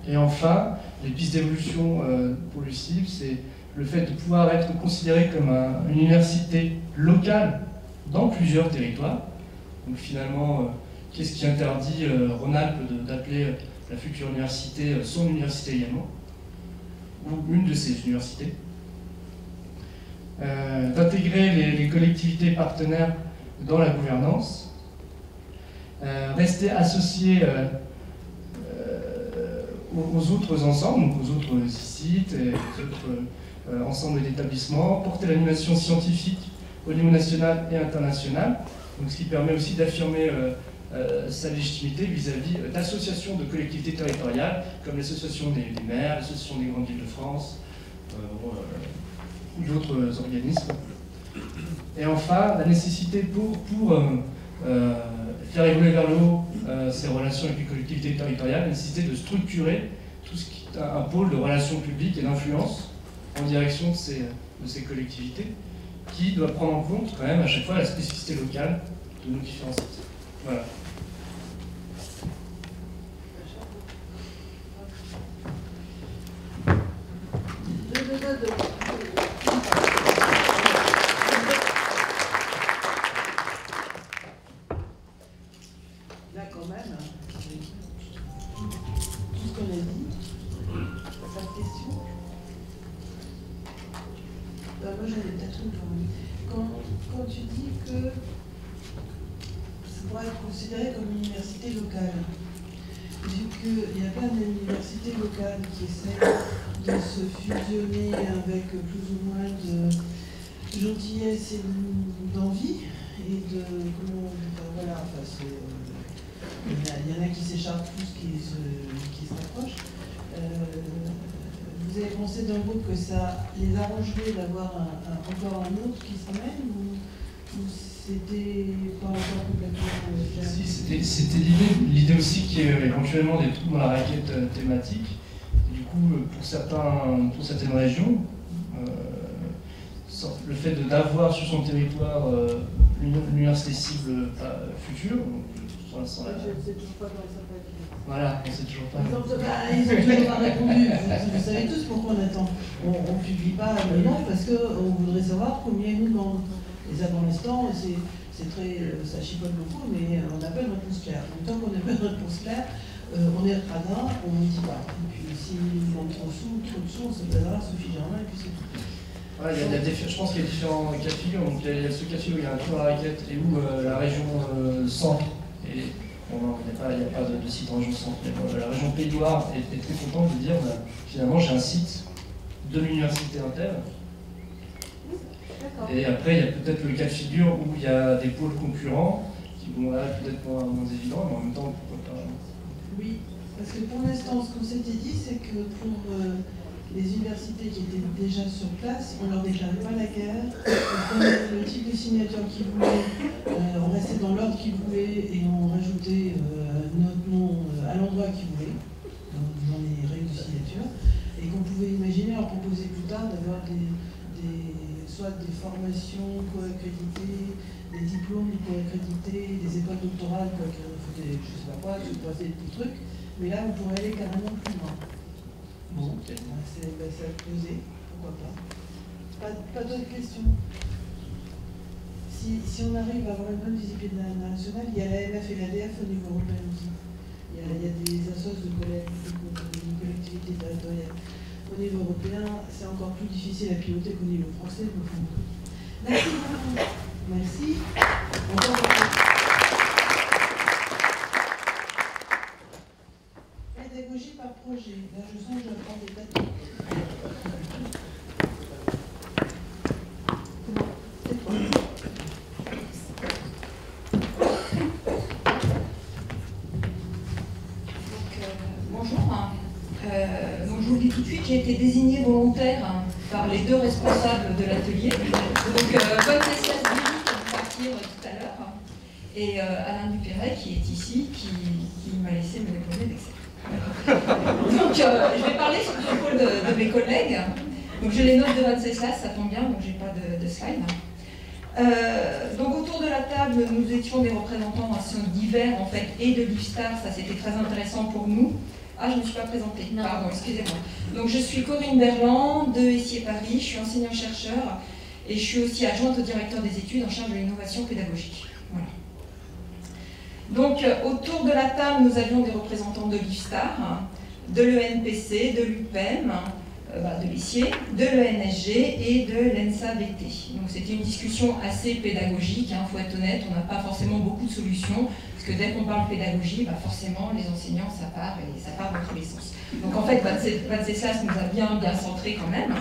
Et enfin, les pistes d'évolution pour l'UCIBL, c'est le fait de pouvoir être considéré comme une université locale dans plusieurs territoires. Donc finalement, qu'est-ce qui interdit Rhône-Alpes d'appeler la future université son université également, ou une de ses universités, d'intégrer les collectivités partenaires dans la gouvernance, rester associé aux autres ensembles, donc aux autres sites et aux autres ensembles d'établissements, porter l'animation scientifique au niveau national et international, donc ce qui permet aussi d'affirmer sa légitimité vis-à-vis d'associations de collectivités territoriales, comme l'association des maires, l'association des grandes villes de France, ou d'autres organismes. Et enfin, la nécessité pour faire évoluer vers le haut ces relations avec les collectivités territoriales, la nécessité de structurer tout ce qui est un pôle de relations publiques et d'influence en direction de ces collectivités, qui doit prendre en compte quand même à chaque fois la spécificité locale de nos différents sites. Voilà. Là, quand même, tout ce qu'on a dit, pas de questions. Moi, j'avais peut-être une quand même. Quand tu dis que ça pourrait être considéré comme une université locale, vu qu'il y a plein d'universités locales qui essaient de se fusionner avec plus ou moins de gentillesse et d'envie, et de comment, voilà, enfin, il y en a qui s'écharpent plus, qui se rapprochent. Vous avez pensé d'un groupe que ça les arrangerait d'avoir encore un autre qui se ramène, ou c'était pas encore complètement... C'était l'idée aussi qu'il y ait éventuellement des trous dans la raquette thématique. Du coup, pour certaines régions, le fait d'avoir sur son territoire l'université cible future, C'est toujours pas comment ça s'appelle. voilà, on sait toujours pas. Ils ont toujours pas répondu. Vous savez tous pourquoi on attend. On ne publie pas le nom parce qu'on voudrait savoir combien ils nous demandent. Et ça, pour l'instant, ça chipote beaucoup, mais on n'a pas une réponse claire. Donc, tant qu'on n'a pas une réponse claire, on est radin, on ne dit pas. Et puis, s'ils nous demandent trop de sous, on se donnera Sophie Germain et puis c'est tout. Voilà, je pense qu'il y a différents cas de figure. Donc, il y a ce cas de figure où il y a un trou dans la raquette et où la région centre est il n'y a pas de site en région centre. La région Pays de Loire est très contente de dire, finalement, j'ai un site de l'université Intel. Et après, il y a peut-être le cas de figure où il y a des pôles concurrents qui vont là peut-être moins évidents, mais en même temps, pourquoi pas. Oui, parce que pour l'instant, ce qu'on s'était dit, c'est que pour les universités qui étaient déjà sur place, on ne leur déclarait pas la guerre, on prenait le type de signature qu'ils voulaient, on restait dans l'ordre qu'ils voulaient et on rajoutait notre nom à l'endroit qu'ils voulaient, dans les règles de signature, et qu'on pouvait imaginer leur proposer plus tard d'avoir soit des formations co-accréditées, des diplômes co-accrédités, des écoles doctorales co-accréditées, je ne sais pas quoi, je sais pas des petits trucs, mais là on pourrait aller carrément plus loin. Bon, c'est à poser, pourquoi pas. Pas d'autres questions. Si on arrive à avoir une bonne visibilité nationale, il y a la MF et l'ADF au niveau européen aussi. Il y a des associations de collectivités territoriales. Au niveau européen, c'est encore plus difficile à piloter qu'au niveau français. Merci beaucoup. Merci. Pédagogie par projet. Là, je sens que je vais prendre des dates. Donc je vous le dis tout de suite, j'ai été désignée volontaire par les deux responsables de l'atelier. Donc bonne session pour partir tout à l'heure. Et Alain Dupéret qui est ici, qui m'a laissé me déposer d'excès. Donc je vais parler sur le rôle de mes collègues. Donc j'ai les notes de Venceslas, ça tombe bien, donc j'ai pas de slide. Donc autour de la table, nous étions des représentants divers en fait, et de l'IFSTAR, ça c'était très intéressant pour nous. Ah, je ne me suis pas présentée, pardon, excusez-moi. Donc je suis Corinne Berland de Essier Paris, je suis enseignant-chercheur et je suis aussi adjointe au directeur des études en charge de l'innovation pédagogique. Voilà. Donc autour de la table, nous avions des représentants de l'IFSTAR, de l'ENPC, de l'UPEM, de l'Essier, de l'ENSG et de l'ENSA-VT. Donc c'était une discussion assez pédagogique, il faut être honnête, on n'a pas forcément beaucoup de solutions, parce que dès qu'on parle pédagogie, forcément les enseignants ça part et ça part dans tous les sens. Donc en fait, Venceslas nous a bien centré quand même.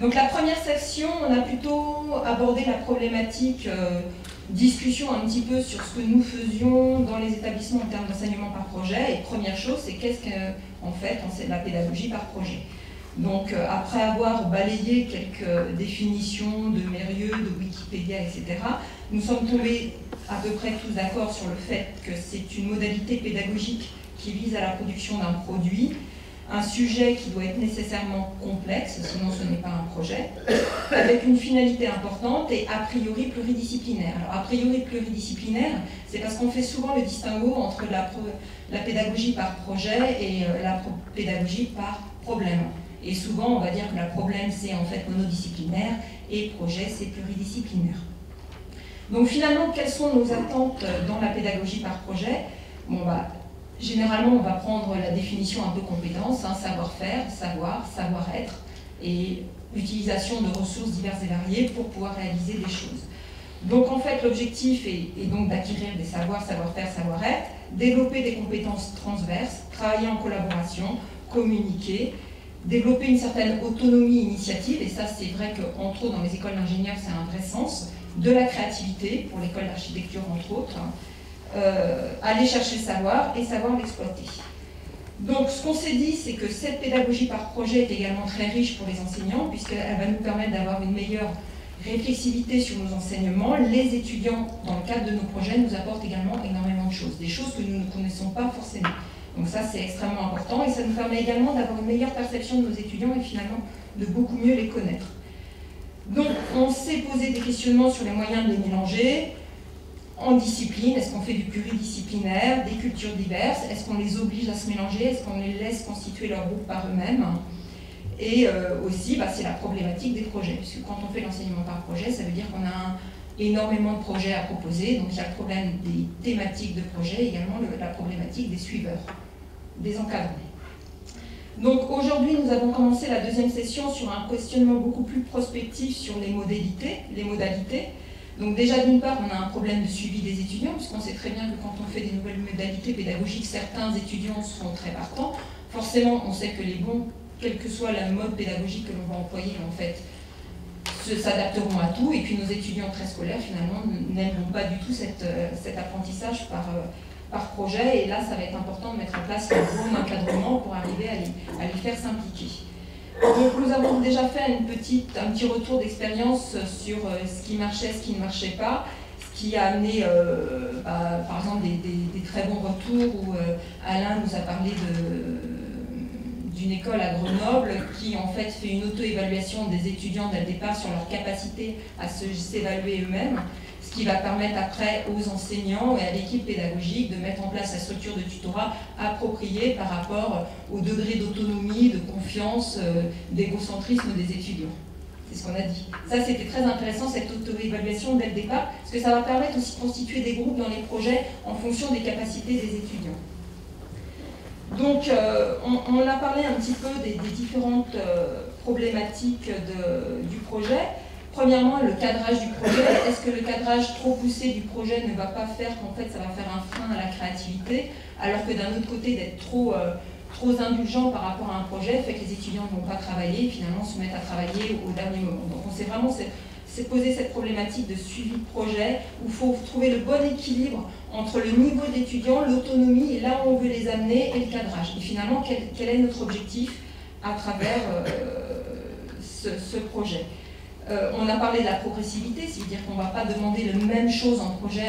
Donc la première section, on a plutôt abordé la problématique, discussion un petit peu sur ce que nous faisions dans les établissements en termes d'enseignement par projet. Et première chose, c'est qu'est-ce qu'en fait on sait de la pédagogie par projet. Donc après avoir balayé quelques définitions de Mérieux, de Wikipédia, etc., nous sommes tombés à peu près tous d'accord sur le fait que c'est une modalité pédagogique qui vise à la production d'un produit, un sujet qui doit être nécessairement complexe, sinon ce n'est pas un projet, avec une finalité importante et a priori pluridisciplinaire. Alors a priori pluridisciplinaire, c'est parce qu'on fait souvent le distinguo entre la pédagogie par projet et la pédagogie par problème. Et souvent, on va dire que le problème, c'est en fait monodisciplinaire et projet, c'est pluridisciplinaire. Donc finalement, quelles sont nos attentes dans la pédagogie par projet? Généralement, on va prendre la définition un peu compétence, savoir-faire, savoir-être et utilisation de ressources diverses et variées pour pouvoir réaliser des choses. Donc en fait, l'objectif est donc d'acquérir des savoirs, savoir-faire, savoir-être, développer des compétences transverses, travailler en collaboration, communiquer, développer une certaine autonomie initiative, et ça c'est vrai qu'entre autres dans les écoles d'ingénieurs c'est un vrai sens, de la créativité, pour l'école d'architecture entre autres, aller chercher le savoir et savoir l'exploiter. Donc ce qu'on s'est dit, c'est que cette pédagogie par projet est également très riche pour les enseignants, puisqu'elle va nous permettre d'avoir une meilleure réflexivité sur nos enseignements. Les étudiants, dans le cadre de nos projets, nous apportent également énormément de choses, des choses que nous ne connaissons pas forcément. Donc ça, c'est extrêmement important et ça nous permet également d'avoir une meilleure perception de nos étudiants et finalement de beaucoup mieux les connaître. Donc on s'est posé des questionnements sur les moyens de les mélanger en discipline. Est-ce qu'on fait du pluridisciplinaire, des cultures diverses? Est-ce qu'on les oblige à se mélanger? Est-ce qu'on les laisse constituer leur groupe par eux-mêmes? Et aussi, c'est la problématique des projets, puisque quand on fait l'enseignement par projet, ça veut dire qu'on a énormément de projets à proposer. Donc il y a le problème des thématiques de projet et également la problématique des suiveurs, des encadrés. Donc aujourd'hui, nous avons commencé la deuxième session sur un questionnement beaucoup plus prospectif sur les modalités. Donc déjà, d'une part, on a un problème de suivi des étudiants, puisqu'on sait très bien que quand on fait des nouvelles modalités pédagogiques, certains étudiants seront très partants. Forcément, on sait que les bons, quel que soit la mode pédagogique que l'on va employer, en fait, s'adapteront à tout, et puis nos étudiants très scolaires, finalement, n'aimeront pas du tout cet apprentissage par projet, et là, ça va être important de mettre en place un bon encadrement pour arriver à les faire s'impliquer. Donc nous avons déjà fait un petit retour d'expérience sur ce qui marchait, ce qui ne marchait pas, ce qui a amené par exemple des très bons retours où Alain nous a parlé d'une école à Grenoble qui en fait fait une auto-évaluation des étudiants dès le départ sur leur capacité à s'évaluer eux-mêmes, ce qui va permettre après aux enseignants et à l'équipe pédagogique de mettre en place la structure de tutorat appropriée par rapport au degré d'autonomie, de confiance, d'égocentrisme des étudiants. C'est ce qu'on a dit. Ça, c'était très intéressant, cette auto-évaluation dès le départ, parce que ça va permettre aussi de constituer des groupes dans les projets en fonction des capacités des étudiants. Donc, on a parlé un petit peu des différentes problématiques du projet. Premièrement, le cadrage du projet. Est-ce que le cadrage trop poussé du projet ne va pas faire qu'en fait ça va faire un frein à la créativité, alors que d'un autre côté, d'être trop indulgent par rapport à un projet fait que les étudiants ne vont pas travailler et finalement se mettent à travailler au dernier moment. Donc on s'est vraiment posé cette problématique de suivi de projet où il faut trouver le bon équilibre entre le niveau de l'étudiant, l'autonomie et là où on veut les amener et le cadrage. Et finalement, quel est notre objectif à travers ce projet. On a parlé de la progressivité, c'est-à-dire qu'on ne va pas demander la même chose en projet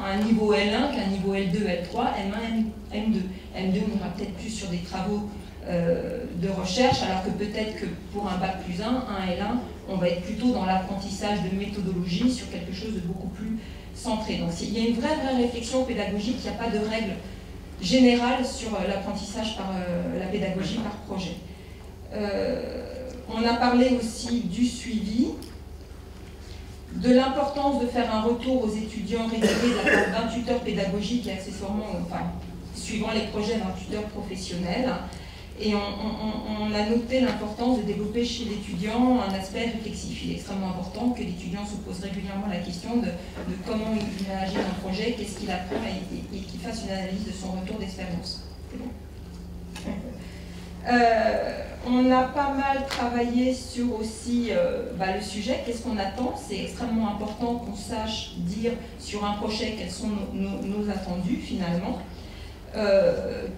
à un niveau L1 qu'un niveau L2, L3, M1, M2. M2, on ira peut-être plus sur des travaux de recherche, alors que peut-être que pour un bac plus 1, un L1, on va être plutôt dans l'apprentissage de méthodologie sur quelque chose de beaucoup plus centré. Donc il y a une vraie réflexion pédagogique, il n'y a pas de règle générale sur l'apprentissage par la pédagogie par projet. On a parlé aussi du suivi, de l'importance de faire un retour aux étudiants réguliers de la part d'un tuteur pédagogique et accessoirement, enfin, suivant les projets d'un tuteur professionnel. Et on a noté l'importance de développer chez l'étudiant un aspect réflexif. Il est extrêmement important que l'étudiant se pose régulièrement la question de comment il réagit dans le projet, qu'est-ce qu'il apprend et qu'il fasse une analyse de son retour d'expérience. C'est bon. On a pas mal travaillé sur aussi le sujet, qu'est-ce qu'on attend. C'est extrêmement important qu'on sache dire sur un projet quels sont nos attendus finalement.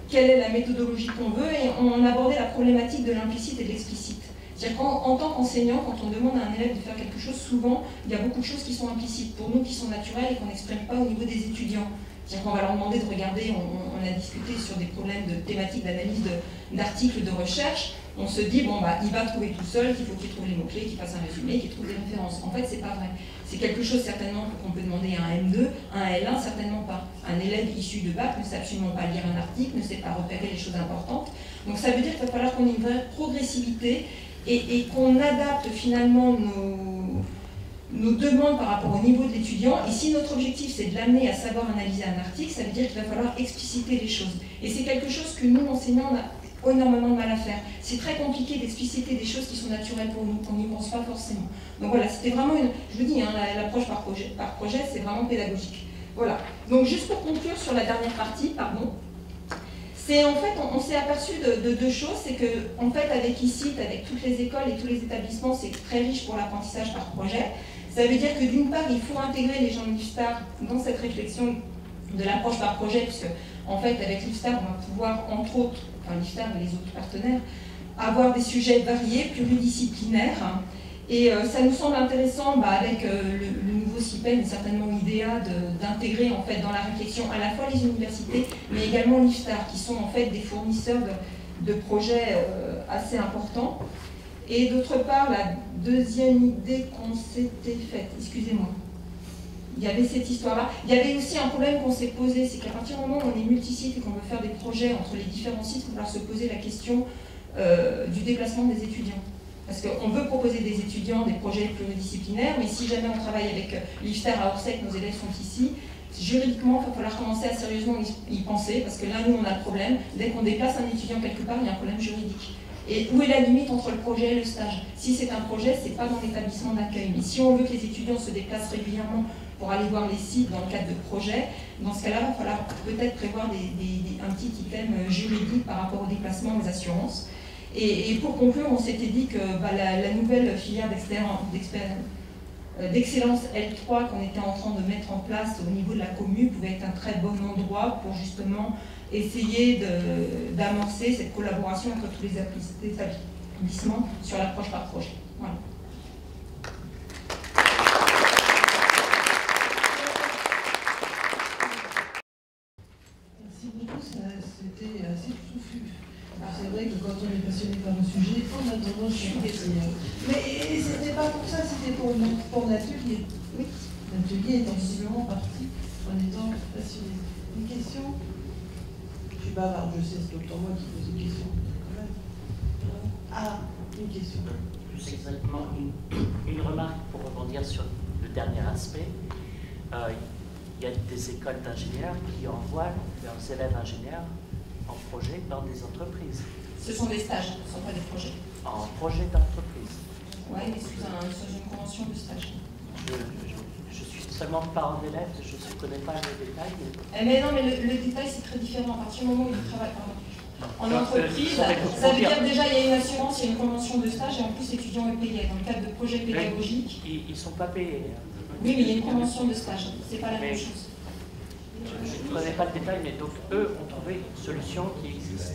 Quelle est la méthodologie qu'on veut, et on a abordé la problématique de l'implicite et de l'explicite. C'est-à-dire qu'en tant qu'enseignant, quand on demande à un élève de faire quelque chose, souvent, il y a beaucoup de choses qui sont implicites pour nous, qui sont naturelles et qu'on n'exprime pas au niveau des étudiants. C'est-à-dire qu'on va leur demander de regarder, on a discuté sur des problèmes de thématiques d'analyse d'articles de recherche, on se dit, bon, il va trouver tout seul, qu'il faut qu'il trouve les mots-clés, qu'il fasse un résumé, qu'il trouve des références. En fait, c'est pas vrai. C'est quelque chose certainement qu'on peut demander à un M2, à un L1, certainement pas. Un élève issu de bac ne sait absolument pas lire un article, ne sait pas repérer les choses importantes. Donc ça veut dire qu'il va falloir qu'on ait une vraie progressivité et qu'on adapte finalement nos demandes par rapport au niveau de l'étudiant. Et si notre objectif c'est de l'amener à savoir analyser un article, ça veut dire qu'il va falloir expliciter les choses. Et c'est quelque chose que nous, enseignants, on a énormément de mal à faire. C'est très compliqué d'expliciter des choses qui sont naturelles pour nous, qu'on n'y pense pas forcément. Donc voilà, c'était vraiment je vous dis, l'approche par projet, c'est vraiment pédagogique. Voilà. Donc juste pour conclure sur la dernière partie, pardon, c'est en fait, on s'est aperçu de deux choses, c'est que en fait avec ICIT, avec toutes les écoles et tous les établissements, c'est très riche pour l'apprentissage par projet. Ça veut dire que d'une part, il faut intégrer les gens de l'IFSTAR dans cette réflexion de l'approche par projet, puisque en fait, avec l'IFSTAR, on va pouvoir, entre autres, enfin l'IFSTAR et les autres partenaires, avoir des sujets variés, pluridisciplinaires. Et ça nous semble intéressant, avec le nouveau CIPEN et certainement l'IDEA, d'intégrer en fait dans la réflexion à la fois les universités, mais également l'IFSTAR, qui sont en fait des fournisseurs de projets assez importants. Et d'autre part, la deuxième idée qu'on s'était faite, excusez-moi, il y avait cette histoire-là. Il y avait aussi un problème qu'on s'est posé, c'est qu'à partir du moment où on est multisite et qu'on veut faire des projets entre les différents sites, il va falloir se poser la question du déplacement des étudiants. Parce qu'on veut proposer des étudiants des projets pluridisciplinaires, mais si jamais on travaille avec l'IFSTAR à Orsec, nos élèves sont ici, juridiquement, il va falloir commencer à sérieusement y penser, parce que là, nous, on a le problème. Dès qu'on déplace un étudiant quelque part, il y a un problème juridique. Et où est la limite entre le projet et le stage? Si c'est un projet, c'est pas dans l'établissement d'accueil. Mais si on veut que les étudiants se déplacent régulièrement pour aller voir les sites dans le cadre de projets, dans ce cas-là, il va falloir peut-être prévoir un petit item juridique par rapport au déplacement, aux assurances. Et pour conclure, on s'était dit que la nouvelle filière d'excellence L3 qu'on était en train de mettre en place au niveau de la commune pouvait être un très bon endroit pour justement essayer d'amorcer cette collaboration entre tous les établissements sur l'approche par projet. Voilà. Merci beaucoup, c'était assez touffu. C'est vrai que quand on est passionné par un sujet, on a tendance à partir. Mais c'était pas pour ça, c'était pour l'atelier. Oui, l'atelier est visiblement parti en étant passionné. Une question? Je suis bavarde, je sais, c'est docteur moi qui pose une question. Ah, une question. Plus exactement, une remarque pour rebondir sur le dernier aspect. Il y a des écoles d'ingénieurs qui envoient leurs élèves ingénieurs en projet dans des entreprises. Ce sont des stages, ce ne sont pas des projets. En projet d'entreprise. Oui, mais sous une convention de stage. Je suis seulement parent d'élèves, je ne connais pas les détails. Mais non, mais le détail c'est très différent. À partir du moment où ils travaillent en entreprise, ça veut dire déjà il y a une assurance, il y a une convention de stage et en plus l'étudiant est payé. Dans le cadre de projets pédagogiques. Ils ne sont pas payés. Oui, mais il y a une convention de stage, c'est pas la même chose. Je ne connais pas le détail, mais donc eux ont trouvé une solution qui existe.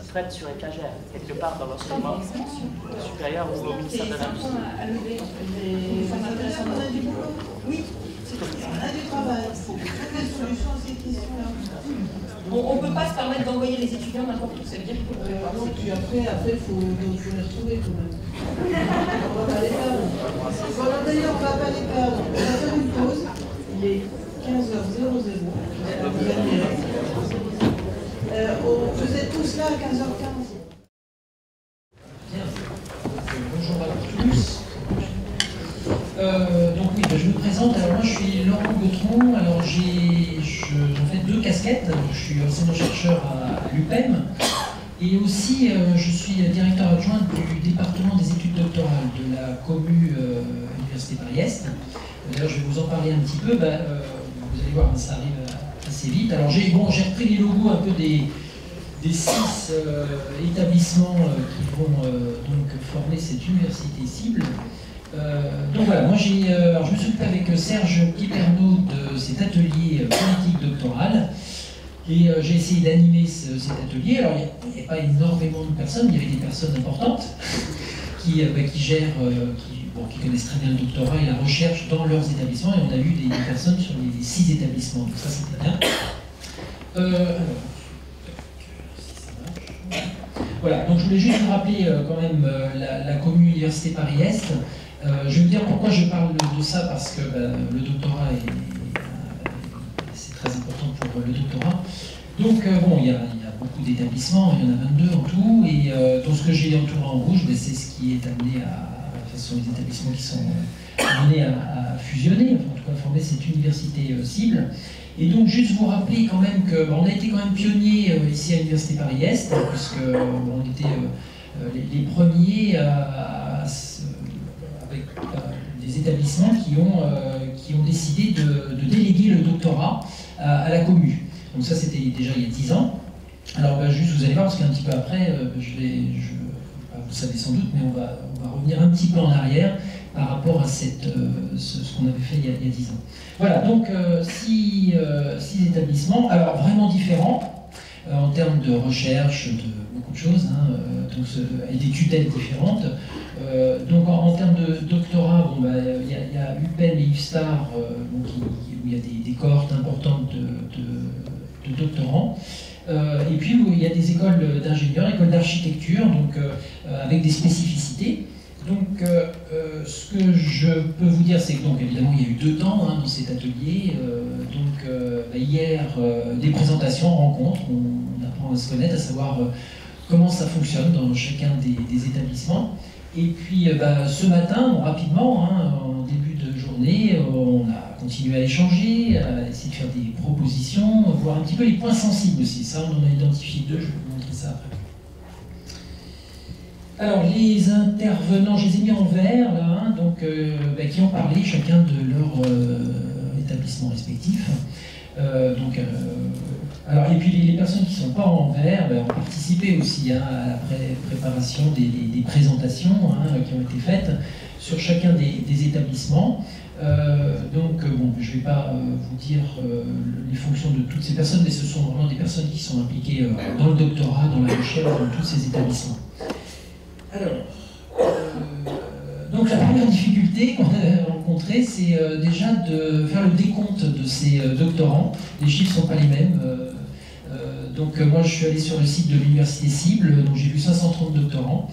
Prête sur étagère, quelque part dans l'enseignement supérieur ou au ministère de l'Industrie. Oui, on a du travail. Il faut des solutions à ces questions-là. On ne peut pas se permettre d'envoyer les étudiants n'importe où, ça veut dire qu'il faut le prévoir. Non, puis après, il faut les retrouver quand même. On ne va pas les perdre. Voilà, d'ailleurs, on ne va pas les perdre. On va faire une pause. Il est 15h00. Vous êtes tous là à 15h15. Bonjour à tous. Donc oui, je me présente. Alors moi je suis Laurent Gautron. Alors j'ai en fait deux casquettes. Je suis enseignant-chercheur à l'UPEM et aussi je suis directeur adjoint du département des études doctorales de la commu Université Paris-Est. D'ailleurs je vais vous en parler un petit peu. Vous allez voir, ça arrive assez vite. Alors j'ai repris les logos un peu des 6 établissements qui vont donc former cette université cible. Donc voilà, moi je me suis occupé avec Serge Piperno de cet atelier politique doctorale et j'ai essayé d'animer cet atelier. Alors il n'y avait pas énormément de personnes, il y avait des personnes importantes qui gèrent, qui connaissent très bien le doctorat et la recherche dans leurs établissements, et on a eu des personnes sur les 6 établissements, donc ça c'était bien. Voilà, donc je voulais juste vous rappeler quand même la commune Université Paris-Est. Je vais vous dire pourquoi je parle de ça, parce que le doctorat c'est très important pour le doctorat. Donc il y a beaucoup d'établissements, il y en a 22 en tout, et dans ce que j'ai entouré en rouge, c'est ce qui est amené ce sont les établissements qui sont amenés à fusionner, enfin, en tout cas former cette université cible. Et donc juste vous rappeler quand même qu'on a été quand même pionniers ici à l'Université Paris-Est, puisqu'on était les premiers avec des établissements qui ont décidé de déléguer le doctorat à la commu. Donc ça c'était déjà il y a 10 ans. Alors juste vous allez voir, parce qu'un petit peu après, vous savez sans doute, mais on va revenir un petit peu en arrière par rapport à ce qu'on avait fait il y a 10 ans. Voilà, donc 6 établissements, alors vraiment différents en termes de recherche, de beaucoup de choses, et des tutelles différentes. Donc en termes de doctorat, il y a UPEM et IFSTAR où il y a des cohortes importantes de doctorants. Et puis il y a des écoles d'ingénieurs, écoles d'architecture, donc avec des spécificités. Donc ce que je peux vous dire, c'est que donc évidemment il y a eu 2 temps dans cet atelier. Hier, des présentations, rencontres, on apprend à se connaître, à savoir comment ça fonctionne dans chacun des établissements. Et puis ce matin, rapidement, en début de journée, on a continué à échanger, à essayer de faire des propositions, voir un petit peu les points sensibles aussi. Ça, on en a identifié 2, je vais vous montrer ça après. Alors, les intervenants, je les ai mis en vert, là, hein, donc, qui ont parlé chacun de leur établissement respectif. Alors, et puis les personnes qui ne sont pas en vert ont participé aussi hein, à la préparation des présentations hein, qui ont été faites sur chacun des établissements. Bon, je ne vais pas vous dire les fonctions de toutes ces personnes, mais ce sont vraiment des personnes qui sont impliquées dans le doctorat, dans la recherche, dans tous ces établissements. Alors, donc la première difficulté qu'on a rencontrée, c'est déjà de faire le décompte de ces doctorants. Les chiffres ne sont pas les mêmes. Donc moi, je suis allé sur le site de l'université cible, donc j'ai vu 530 doctorants.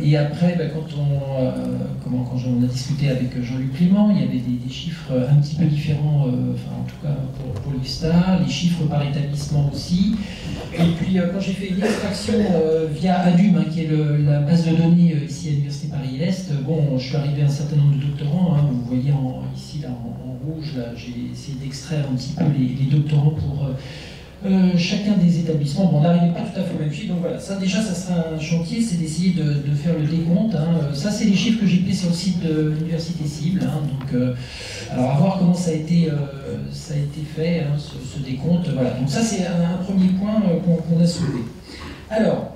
Et après, quand on a discuté avec Jean-Luc Clément, il y avait des chiffres un petit peu différents, en tout cas pour l'UFSTA, les chiffres par établissement aussi. Et puis quand j'ai fait une extraction via ADUM, hein, qui est la base de données ici à l'Université Paris-Est, bon, je suis arrivé à un certain nombre de doctorants, hein, vous voyez ici là, en rouge, j'ai essayé d'extraire un petit peu les doctorants pour chacun des établissements. Bon, on n'arrivait pas tout à fait au même chiffre, donc voilà, ça déjà ça sera un chantier, c'est d'essayer de faire le décompte. Hein. Ça c'est les chiffres que j'ai pris sur le site de l'université cible. Hein. Donc, alors à voir comment ça a été fait, hein, ce décompte. Voilà. Donc ça c'est un premier point qu'on a soulevé. Alors,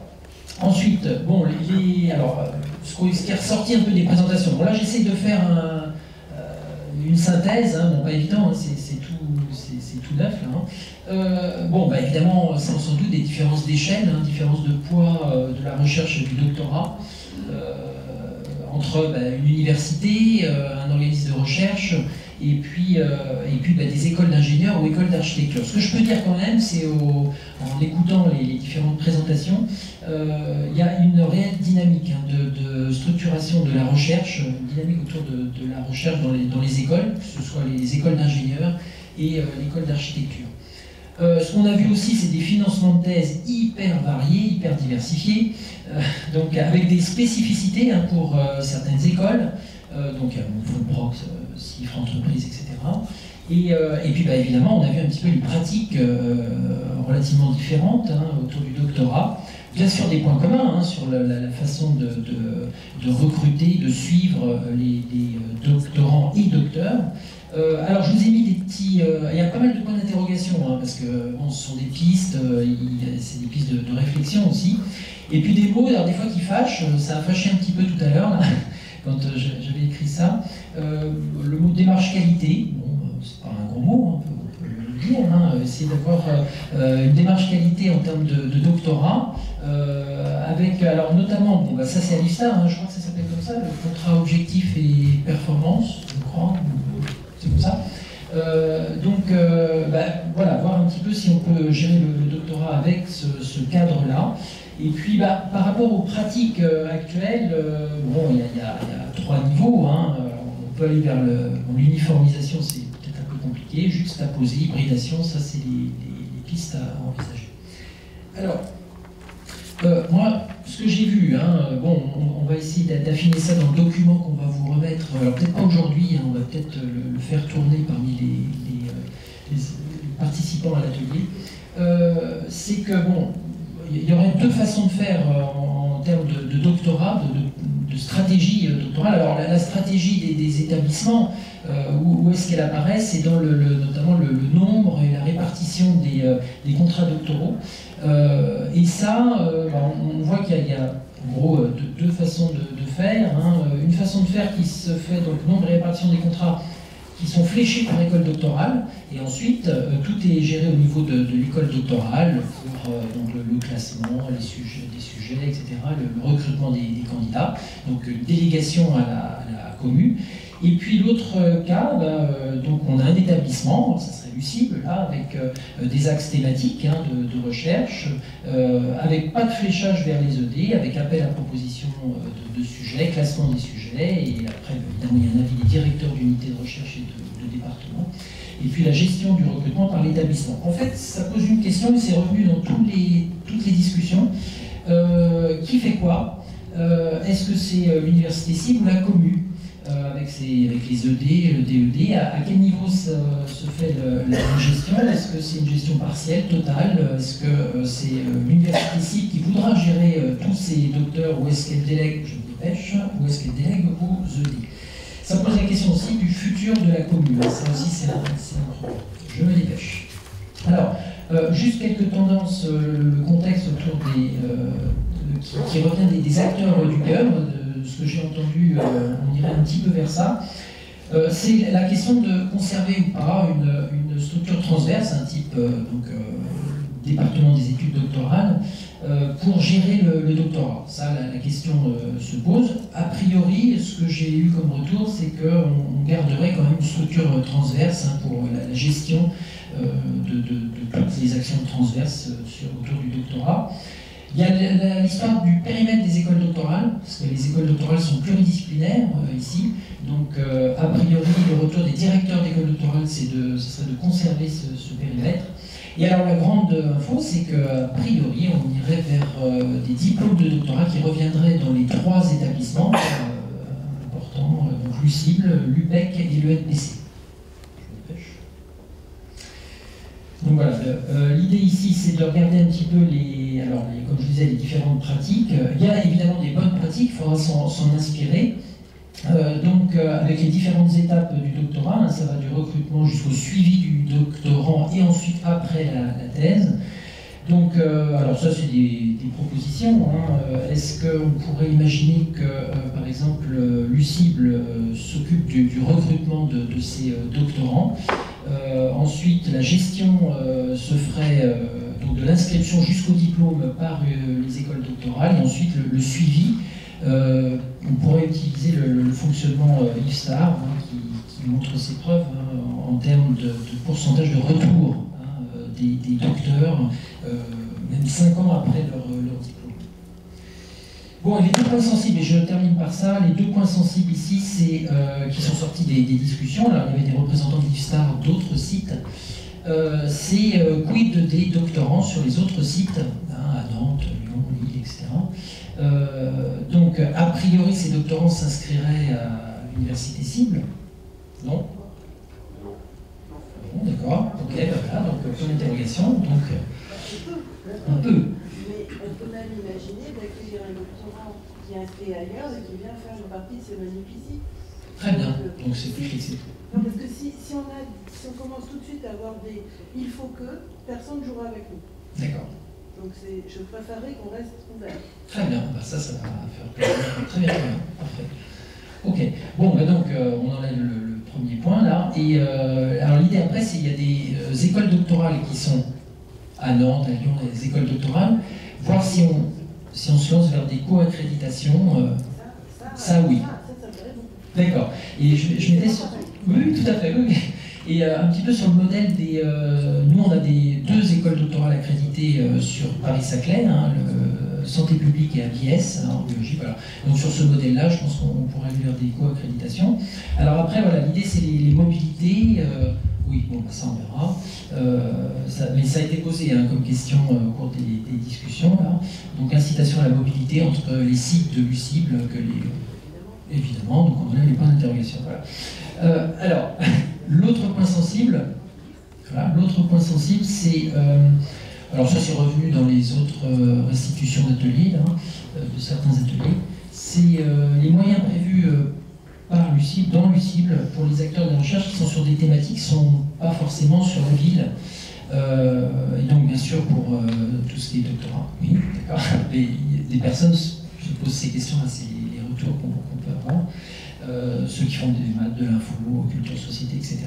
ensuite, bon, ce qui est ressorti un peu des présentations. Bon là j'essaie de faire une synthèse, hein. Bon pas évident, hein, c'est tout neuf là. Hein. Évidemment, sans doute des différences d'échelle, hein, différences de poids de la recherche et du doctorat entre une université, un organisme de recherche et puis des écoles d'ingénieurs ou écoles d'architecture. Ce que je peux dire quand même, c'est en écoutant les différentes présentations, il y a une réelle dynamique hein, de structuration de la recherche, une dynamique autour de la recherche dans les écoles, que ce soit les écoles d'ingénieurs et l'école d'architecture. Ce qu'on a vu aussi, c'est des financements de thèse hyper variés, hyper diversifiés, donc avec des spécificités hein, pour certaines écoles, donc il y a Fulbrox, CIFRE Entreprises, etc. Et puis évidemment, on a vu un petit peu les pratiques relativement différentes hein, autour du doctorat. Bien sûr des points communs hein, sur la façon de recruter, de suivre les doctorants et docteurs. Alors je vous ai mis des petits... il y a pas mal de points d'interrogation, hein, parce que bon, ce sont des pistes, c'est des pistes de réflexion aussi. Et puis des mots, alors des fois qui fâchent, ça a fâché un petit peu tout à l'heure, là, quand j'avais écrit ça. Le mot démarche qualité, bon, c'est pas un gros mot, hein, on peut le dire, hein, essayer d'avoir une démarche qualité en termes de doctorat, avec, alors notamment, bon, ça c'est à l'IFSTA, hein, je crois que ça s'appelle comme ça, le contrat objectif et performance, je crois. C'est comme ça. Voilà, voir un petit peu si on peut gérer le doctorat avec ce cadre-là. Et puis, par rapport aux pratiques actuelles, il y a 3 niveaux. Hein. On peut aller vers l'uniformisation, c'est peut-être un peu compliqué. Juxtaposer, hybridation, ça c'est les pistes à envisager. Alors, moi, ce que j'ai vu, hein, on va essayer d'affiner ça dans le document qu'on va vous remettre. Alors peut-être pas aujourd'hui, hein, on va peut-être le faire tourner parmi les participants à l'atelier. C'est que il y aurait 2 façons de faire en termes de doctorat, de stratégie doctorale. Alors la stratégie des établissements, où est-ce qu'elle apparaît? C'est dans notamment le nombre et la répartition des contrats doctoraux. Et ça, on voit qu'il y a en gros 2 façons de faire. Hein. Une façon de faire qui se fait, donc nombre et répartition des contrats qui sont fléchés par école doctorale, et ensuite tout est géré au niveau de l'école doctorale pour donc le classement, des sujets, etc., le recrutement des candidats, donc délégation à la commu. Et puis l'autre cas, donc on a un établissement, ça serait Lucible là, avec des axes thématiques hein, de recherche, avec pas de fléchage vers les ED, avec appel à proposition de sujets, classement des sujets, et après évidemment il y a un avis des directeurs d'unité de recherche et de département, et puis la gestion du recrutement par l'établissement. En fait, ça pose une question, et c'est revenu dans toutes les discussions. Qui fait quoi? Est-ce que c'est l'université cible ou la commu? avec les ED, le DED. À quel niveau se fait la gestion? Est-ce que c'est une gestion partielle, totale? Est-ce que c'est l'université cible qui voudra gérer tous ces docteurs, ou est-ce qu'elle délègue, je me dépêche, ou est-ce qu'elle délègue aux ED? Ça pose la question aussi du futur de la commune. Ça aussi, c'est un problème. Je me dépêche. Alors, juste quelques tendances, le contexte autour qui revient des acteurs du cœur, de ce que j'ai entendu, on irait un petit peu vers ça. C'est la question de conserver ou pas une structure transverse, un type département des études doctorales, pour gérer le doctorat. Ça, la question se pose. A priori, ce que j'ai eu comme retour, c'est qu'on garderait quand même une structure transverse pour la gestion de toutes les actions transverses autour du doctorat. Il y a l'histoire du périmètre des écoles doctorales, parce que les écoles doctorales sont pluridisciplinaires ici. Donc, a priori, le retour des directeurs d'écoles doctorales, ce serait de conserver ce périmètre. Et alors, la grande info, c'est qu'a priori, on irait vers des diplômes de doctorat qui reviendraient dans les 3 établissements importants, donc l'UCIBL, l'UPEC et l'ENPC. Donc voilà, l'idée ici, c'est de regarder un petit peu comme je disais, les différentes pratiques. Il y a évidemment des bonnes pratiques, il faudra s'en inspirer. Avec les différentes étapes du doctorat, ça va du recrutement jusqu'au suivi du doctorant et ensuite après la thèse. Donc, alors ça, c'est des propositions. Est-ce qu'on pourrait imaginer que, par exemple, l'UCIBL s'occupe du recrutement de ces doctorants? Ensuite, la gestion se ferait donc de l'inscription jusqu'au diplôme par les écoles doctorales, et ensuite le suivi. On pourrait utiliser le fonctionnement IFSTAR qui montre ses preuves en termes de pourcentage de retour des docteurs, même 5 ans après leur diplôme. Bon, les 2 points sensibles, et je termine par ça, les 2 points sensibles ici, c'est qui sont sortis des discussions. Alors, il y avait des représentants de l'IFSTAR, d'autres sites. C'est quid des doctorants sur les autres sites, à Nantes, Lyon, Lille, etc. Donc, a priori, ces doctorants s'inscriraient à l'université cible? Non? Bon, d'accord. Ok, voilà, donc point d'interrogation. Donc, on peut. Mais on peut même imaginer d'accueillir un doctorant qui est inscrit ailleurs et qui vient faire une partie de ses manifs ici. Très bien, donc c'est plus flexible. Non, parce que si on commence tout de suite à avoir des « il faut que », personne ne jouera avec nous. D'accord. Donc je préférerais qu'on reste ouvert. Très bien, ça va faire plaisir. Très bien, parfait. Ok, bon, donc on enlève le premier point là. Et alors l'idée après, c'est qu'il y a des écoles doctorales qui sont à Nantes, à Lyon, des écoles doctorales, voir si on se lance vers des co-accréditations. Ça oui. D'accord. Et je m'étais sur... Oui, tout à fait, oui. Et un petit peu sur le modèle des... nous, on a 2 écoles doctorales accréditées sur Paris-Saclay, Santé publique et ABS, en biologie, voilà. Donc sur ce modèle-là, je pense qu'on pourrait aller vers des co-accréditations. Alors après, voilà, l'idée, c'est les mobilités. Oui, bon, ça on verra. Mais ça a été posé comme question au cours des discussions, là. Donc incitation à la mobilité entre les sites de l'UCIBL, évidemment, donc on a les points d'interrogation. Voilà. Alors, l'autre point sensible, c'est... alors ça c'est revenu dans les autres restitutions d'ateliers, de certains ateliers, c'est les moyens prévus par l'UCIBL, dans l'UCIBL, pour les acteurs de la recherche qui sont sur des thématiques qui ne sont pas forcément sur la ville. Et donc bien sûr pour tout ce qui est doctorat, oui, d'accord. Des personnes se posent ces questions, c'est les retours qu'on peut avoir. Ceux qui font des maths, de l'info, culture, société, etc.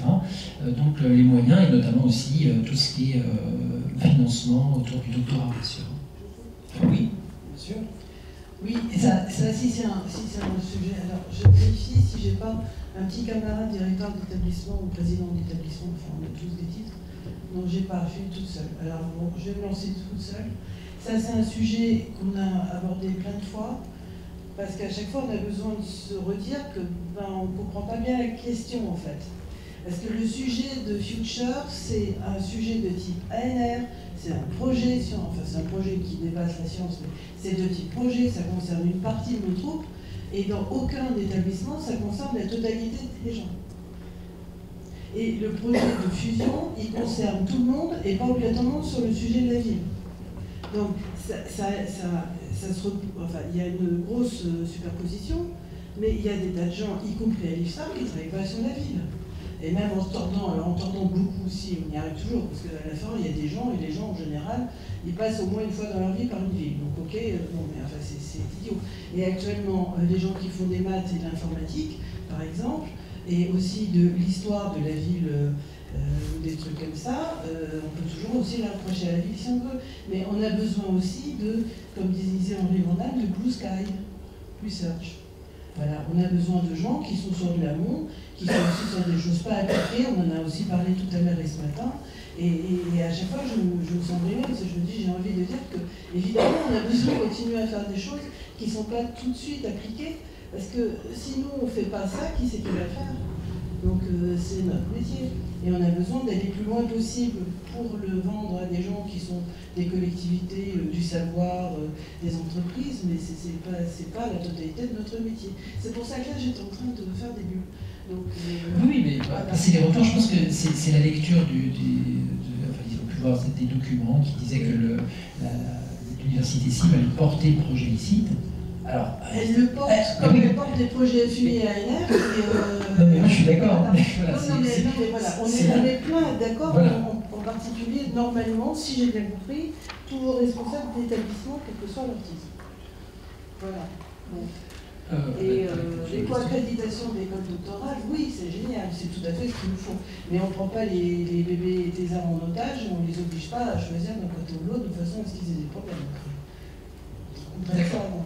Donc les moyens et notamment aussi tout ce qui est financement autour du doctorat, bien sûr. Oui, bien sûr. Oui, et ça si c'est un sujet. Alors je vérifie si j'ai pas un petit camarade directeur d'établissement ou président d'établissement, enfin on a tous des titres. Non, j'ai pas, je suis toute seule. Alors bon, je vais me lancer toute seule. Ça c'est un sujet qu'on a abordé plein de fois. Parce qu'à chaque fois, on a besoin de se redire que on ne comprend pas bien la question, en fait. Parce que le sujet de Future, c'est un sujet de type ANR, c'est un projet, enfin c'est un projet qui dépasse la science, mais c'est de type projet, ça concerne une partie de nos troupes. Et dans aucun établissement, ça concerne la totalité des gens. Et le projet de fusion, il concerne tout le monde et pas obligatoirement sur le sujet de la ville. Donc, il y a une grosse superposition, mais il y a des tas de gens, y compris à l'IFSAR, qui ne travaillent pas sur la ville. Et même en tordant beaucoup aussi, on y arrive toujours, parce qu'à la fin, il y a des gens, et les gens en général, ils passent au moins une fois dans leur vie par une ville. Donc ok, bon, mais enfin c'est idiot. Et actuellement, les gens qui font des maths et de l'informatique, par exemple, et aussi de l'histoire de la ville, des trucs comme ça, on peut toujours aussi la rapprocher à la ville si on veut. Mais on a besoin aussi de, comme disait Henri Vandal, de blue sky research. Voilà, on a besoin de gens qui sont sur de l'amont, qui sont aussi sur des choses pas appliquées, on en a aussi parlé tout à l'heure et ce matin, et à chaque fois je me sens brimée, parce que je me dis, j'ai envie de dire que, évidemment, on a besoin de continuer à faire des choses qui ne sont pas tout de suite appliquées, parce que si nous on ne fait pas ça, qui c'est qui va le faire? Donc c'est notre métier. Et on a besoin d'aller plus loin possible pour le vendre à des gens qui sont des collectivités, du savoir, des entreprises, mais c'est pas la totalité de notre métier. C'est pour ça que là j'étais en train de faire des bulles. Donc, oui, mais c'est les retours, je pense que c'est la lecture enfin, ils ont pu voir des documents qui disaient que l'université cible allait porter le projet licite. Alors, elle le porte comme elle porte des projets FUMI et ANR. Non, mais moi je suis d'accord. Voilà, on est plein d'accord, voilà. En particulier, normalement, si j'ai bien compris, tous vos responsables d'établissement, quel que soit leur titre. Voilà. Donc, l'éco-accréditation de l'école doctorale, oui, c'est génial, c'est tout à fait ce qu'il nous faut. Mais on ne prend pas les bébés thésards en otage, on ne les oblige pas à choisir d'un côté ou de l'autre de façon à ce qu'ils aient des problèmes. D'accord.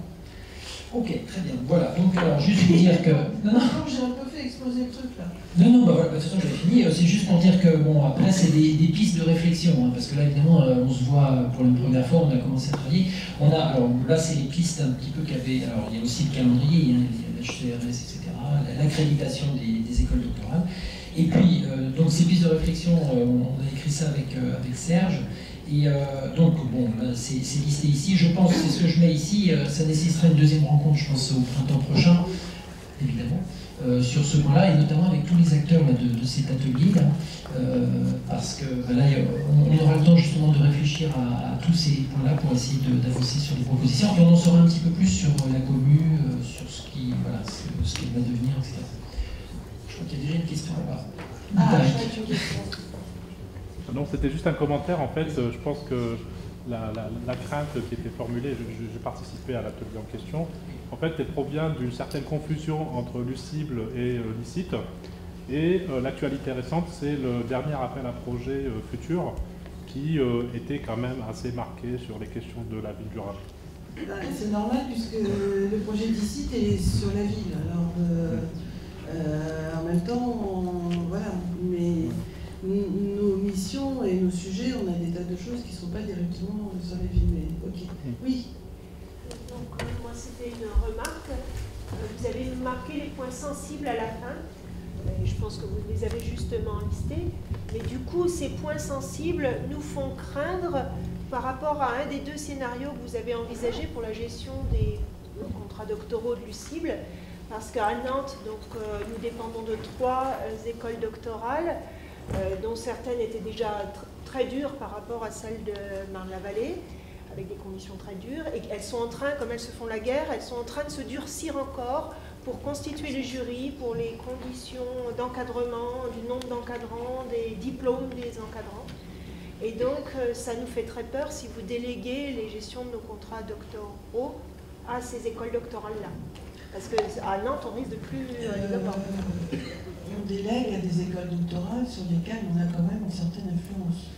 Ok, très bien. Voilà, donc alors juste pour dire que... Non, j'ai un peu fait exploser le truc là. Non, bah voilà, de toute façon j'avais fini. C'est juste pour dire que, bon, après c'est des pistes de réflexion, hein, parce que là évidemment on se voit pour une première fois, on a commencé à travailler. Alors là c'est les pistes un petit peu qu'avait... Alors il y a aussi le calendrier, hein, il y a l'HCRS, etc., l'accréditation des écoles doctorales. Et puis, donc ces pistes de réflexion, on a écrit ça avec Serge. Et donc, bon, c'est listé ici. Je pense, c'est ce que je mets ici, ça nécessitera une deuxième rencontre, je pense, au printemps prochain, évidemment, sur ce point-là, et notamment avec tous les acteurs là, de cet atelier-là, parce que là, on aura le temps justement de réfléchir à tous ces points-là pour essayer d'avancer sur les propositions, et on en saura un petit peu plus sur la commune, sur ce qui va devenir, etc. Je crois qu'il y a déjà une question là-bas. Non, c'était juste un commentaire. En fait, je pense que la crainte qui était formulée, j'ai participé à l'atelier en question, en fait, elle provient d'une certaine confusion entre l'UCIBL et l'ICIT. Et l'actualité récente, c'est le dernier appel à projet futur qui était quand même assez marqué sur les questions de la ville durable. C'est normal puisque le projet d'ICIT est sur la ville. Alors, en même temps, voilà, mais... Nos missions et nos sujets, on a des tas de choses qui ne sont pas directement sur les villes, mais ok. Oui. Donc moi c'était une remarque. Vous avez marqué les points sensibles à la fin. Et je pense que vous les avez justement listés. Mais du coup, ces points sensibles nous font craindre par rapport à un des deux scénarios que vous avez envisagés pour la gestion des contrats doctoraux de l'UCIBL. Parce qu'à Nantes, donc, nous dépendons de 3 écoles doctorales. Dont certaines étaient déjà très dures par rapport à celles de Marne-la-Vallée, avec des conditions très dures, et elles sont en train, comme elles se font la guerre, elles sont en train de se durcir encore pour constituer les jurys, pour les conditions d'encadrement, du nombre d'encadrants, des diplômes des encadrants. Et donc, ça nous fait très peur si vous déléguez les gestions de nos contrats doctoraux à ces écoles doctorales-là. Parce qu'à Nantes, on risque de plus les avoir. On délègue à des écoles doctorales sur lesquelles on a quand même une certaine influence.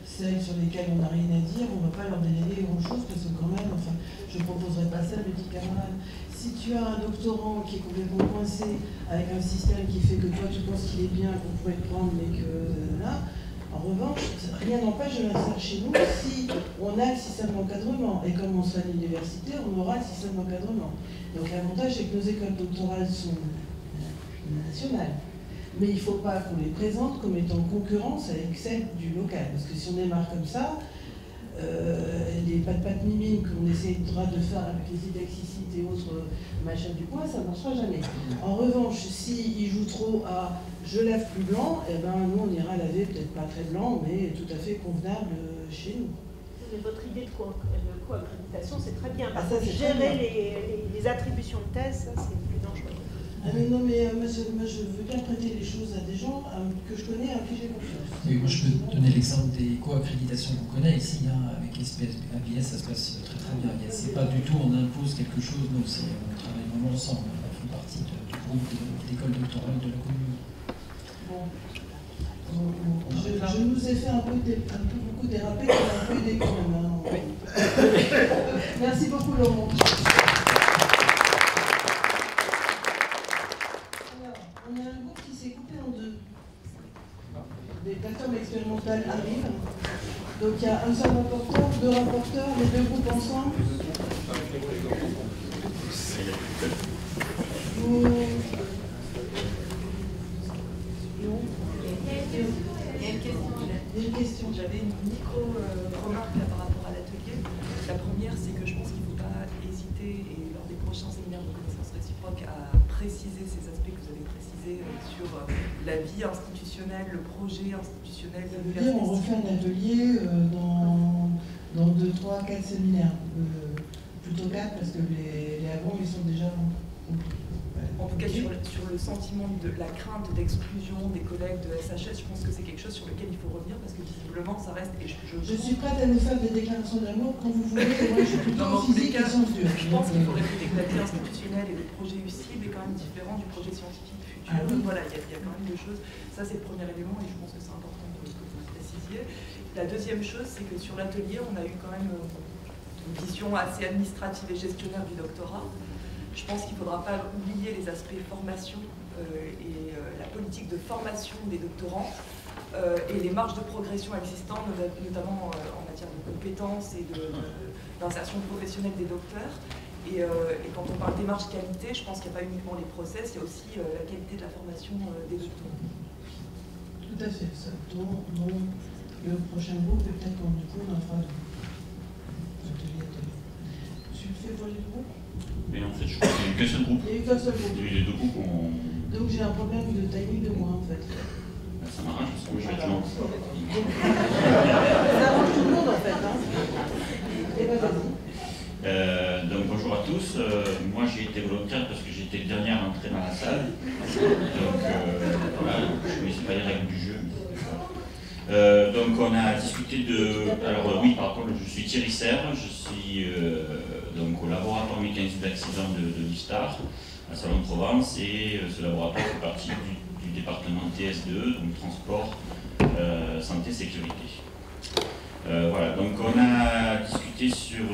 Celles sur lesquelles on n'a rien à dire, on ne va pas leur déléguer grand-chose parce que quand même, enfin, je ne proposerai pas ça, me dit camarade. Si tu as un doctorant qui est complètement coincé avec un système qui fait que toi tu penses qu'il est bien, qu'on pourrait le prendre, mais que là, en revanche, rien n'empêche de l'inscrire chez nous si on a le système d'encadrement. Et comme on sera à l'université, on aura le système d'encadrement. Donc l'avantage, c'est que nos écoles doctorales sont nationales. Mais il ne faut pas qu'on les présente comme étant en concurrence avec celles du local. Parce que si on démarre comme ça, les pat-pat mimines qu'on essaiera de faire avec les idexicites et autres machins du coin, ça ne marchera jamais. En revanche, s'ils jouent trop à je lave plus blanc, eh ben, nous on ira laver peut-être pas très blanc, mais tout à fait convenable chez nous. Mais votre idée de co-accréditation, c'est très bien. Parce ça, que c'est gérer les attributions de thèse, ça c'est plus dangereux. Ah mais non, mais moi, je veux bien prêter les choses à des gens que je connais, à qui j'ai confiance. Oui, moi je peux donner l'exemple des co-accréditations qu'on connaît ici, hein, avec SPS, ABS, ça se passe très très bien. C'est pas du tout on impose quelque chose, non, on travaille vraiment ensemble, on fait partie du groupe d'écoles doctorales de la commune. Bon. Je nous ai fait un peu beaucoup déraper, mais un peu aidé quand même. Hein. Merci beaucoup Laurent. On a un groupe qui s'est coupé en deux. Des plateformes expérimentales arrivent. Donc il y a un seul rapporteur, deux rapporteurs, les deux groupes ensemble. Il y a une question. J'avais une micro-remarque par rapport à l'atelier. La première, c'est que je pense qu'il ne faut pas hésiter, et lors des prochains séminaires de connaissances réciproques, à préciser ces aspects que vous avez précisés sur la vie institutionnelle, le projet institutionnel. Ça veut dire on refait un atelier dans 2, 3, 4 séminaires. Plutôt 4 parce que les avant ils sont déjà compliqués. En tout cas, sur le sentiment de la crainte d'exclusion des collègues de SHS, je pense que c'est quelque chose sur lequel il faut revenir parce que visiblement ça reste. Et je suis prête à vous faire des déclarations d'amour quand vous voulez. Moi, je suis plutôt physique et censure. Je pense qu'il faut répéter que la vie institutionnelle et le projet UCIB est quand même différent du projet scientifique futur. Ah oui. Voilà, il y a quand même des choses. Ça, c'est le premier élément et je pense que c'est important que vous le précisiez. La deuxième chose, c'est que sur l'atelier, on a eu quand même une vision assez administrative et gestionnaire du doctorat. Je pense qu'il ne faudra pas oublier les aspects formation et la politique de formation des doctorants et les marges de progression existantes, notamment en matière de compétences et d'insertion professionnelle des docteurs. Et quand on parle démarche qualité, je pense qu'il n'y a pas uniquement les process, il y a aussi la qualité de la formation des doctorants. Tout à fait, ça. Dont le prochain groupe, et peut-être qu'on du coup on en fera deux. Tu le fais pour les groupes? Mais en fait, je crois qu'il n'y a eu qu'un seul groupe. Il n'y a eu qu'un seul groupe. Les deux groupes ont... Donc j'ai un problème de timing de moi en fait. Ben, ça m'arrange parce que moi je vais être lent. Ça arrange tout le monde en fait. Hein. Et ben vas-y. Donc bonjour à tous. Moi j'ai été volontaire parce que j'étais le dernier à rentrer dans la salle. Donc voilà, je ne connaissais pas les règles du jeu. Donc on a discuté de... Alors oui, par contre, je suis Thierry Serre, je suis donc au laboratoire mécanisme d'accident de l'IFSTAR, à Salon-de-Provence, et ce laboratoire fait partie du département TS2, donc transport, santé, sécurité. Voilà, donc on a discuté sur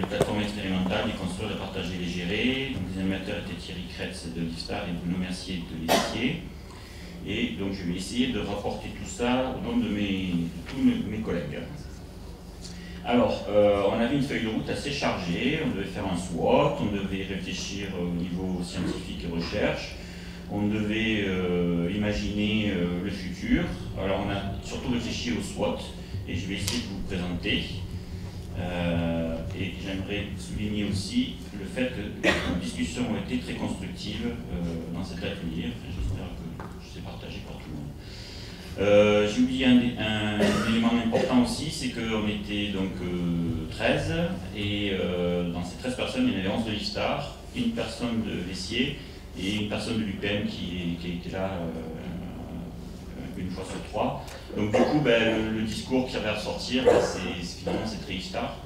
les plateformes expérimentales, les construire, les partager, les gérer. Donc les animateurs étaient Thierry Kretz de l'IFSTAR et Bruno Mercier de l'IFSTAR. Et donc je vais essayer de rapporter tout ça au nom de tous mes collègues. Alors, on avait une feuille de route assez chargée, on devait faire un SWOT, on devait réfléchir au niveau scientifique et recherche, on devait imaginer le futur. Alors on a surtout réfléchi au SWOT, et je vais essayer de vous le présenter. Et j'aimerais souligner aussi le fait que les discussions ont été très constructives dans cet atelier. Enfin, j'espère que je sais partager par tout le monde. J'ai oublié un élément important aussi, c'est qu'on était donc 13, et dans ces 13 personnes, il y en avait 11 de l'IFSTAR, une personne de Vessier et une personne de l'UPM qui était là une fois sur 3. Donc du coup, le discours qui va ressortir, finalement c'est très IFSTAR.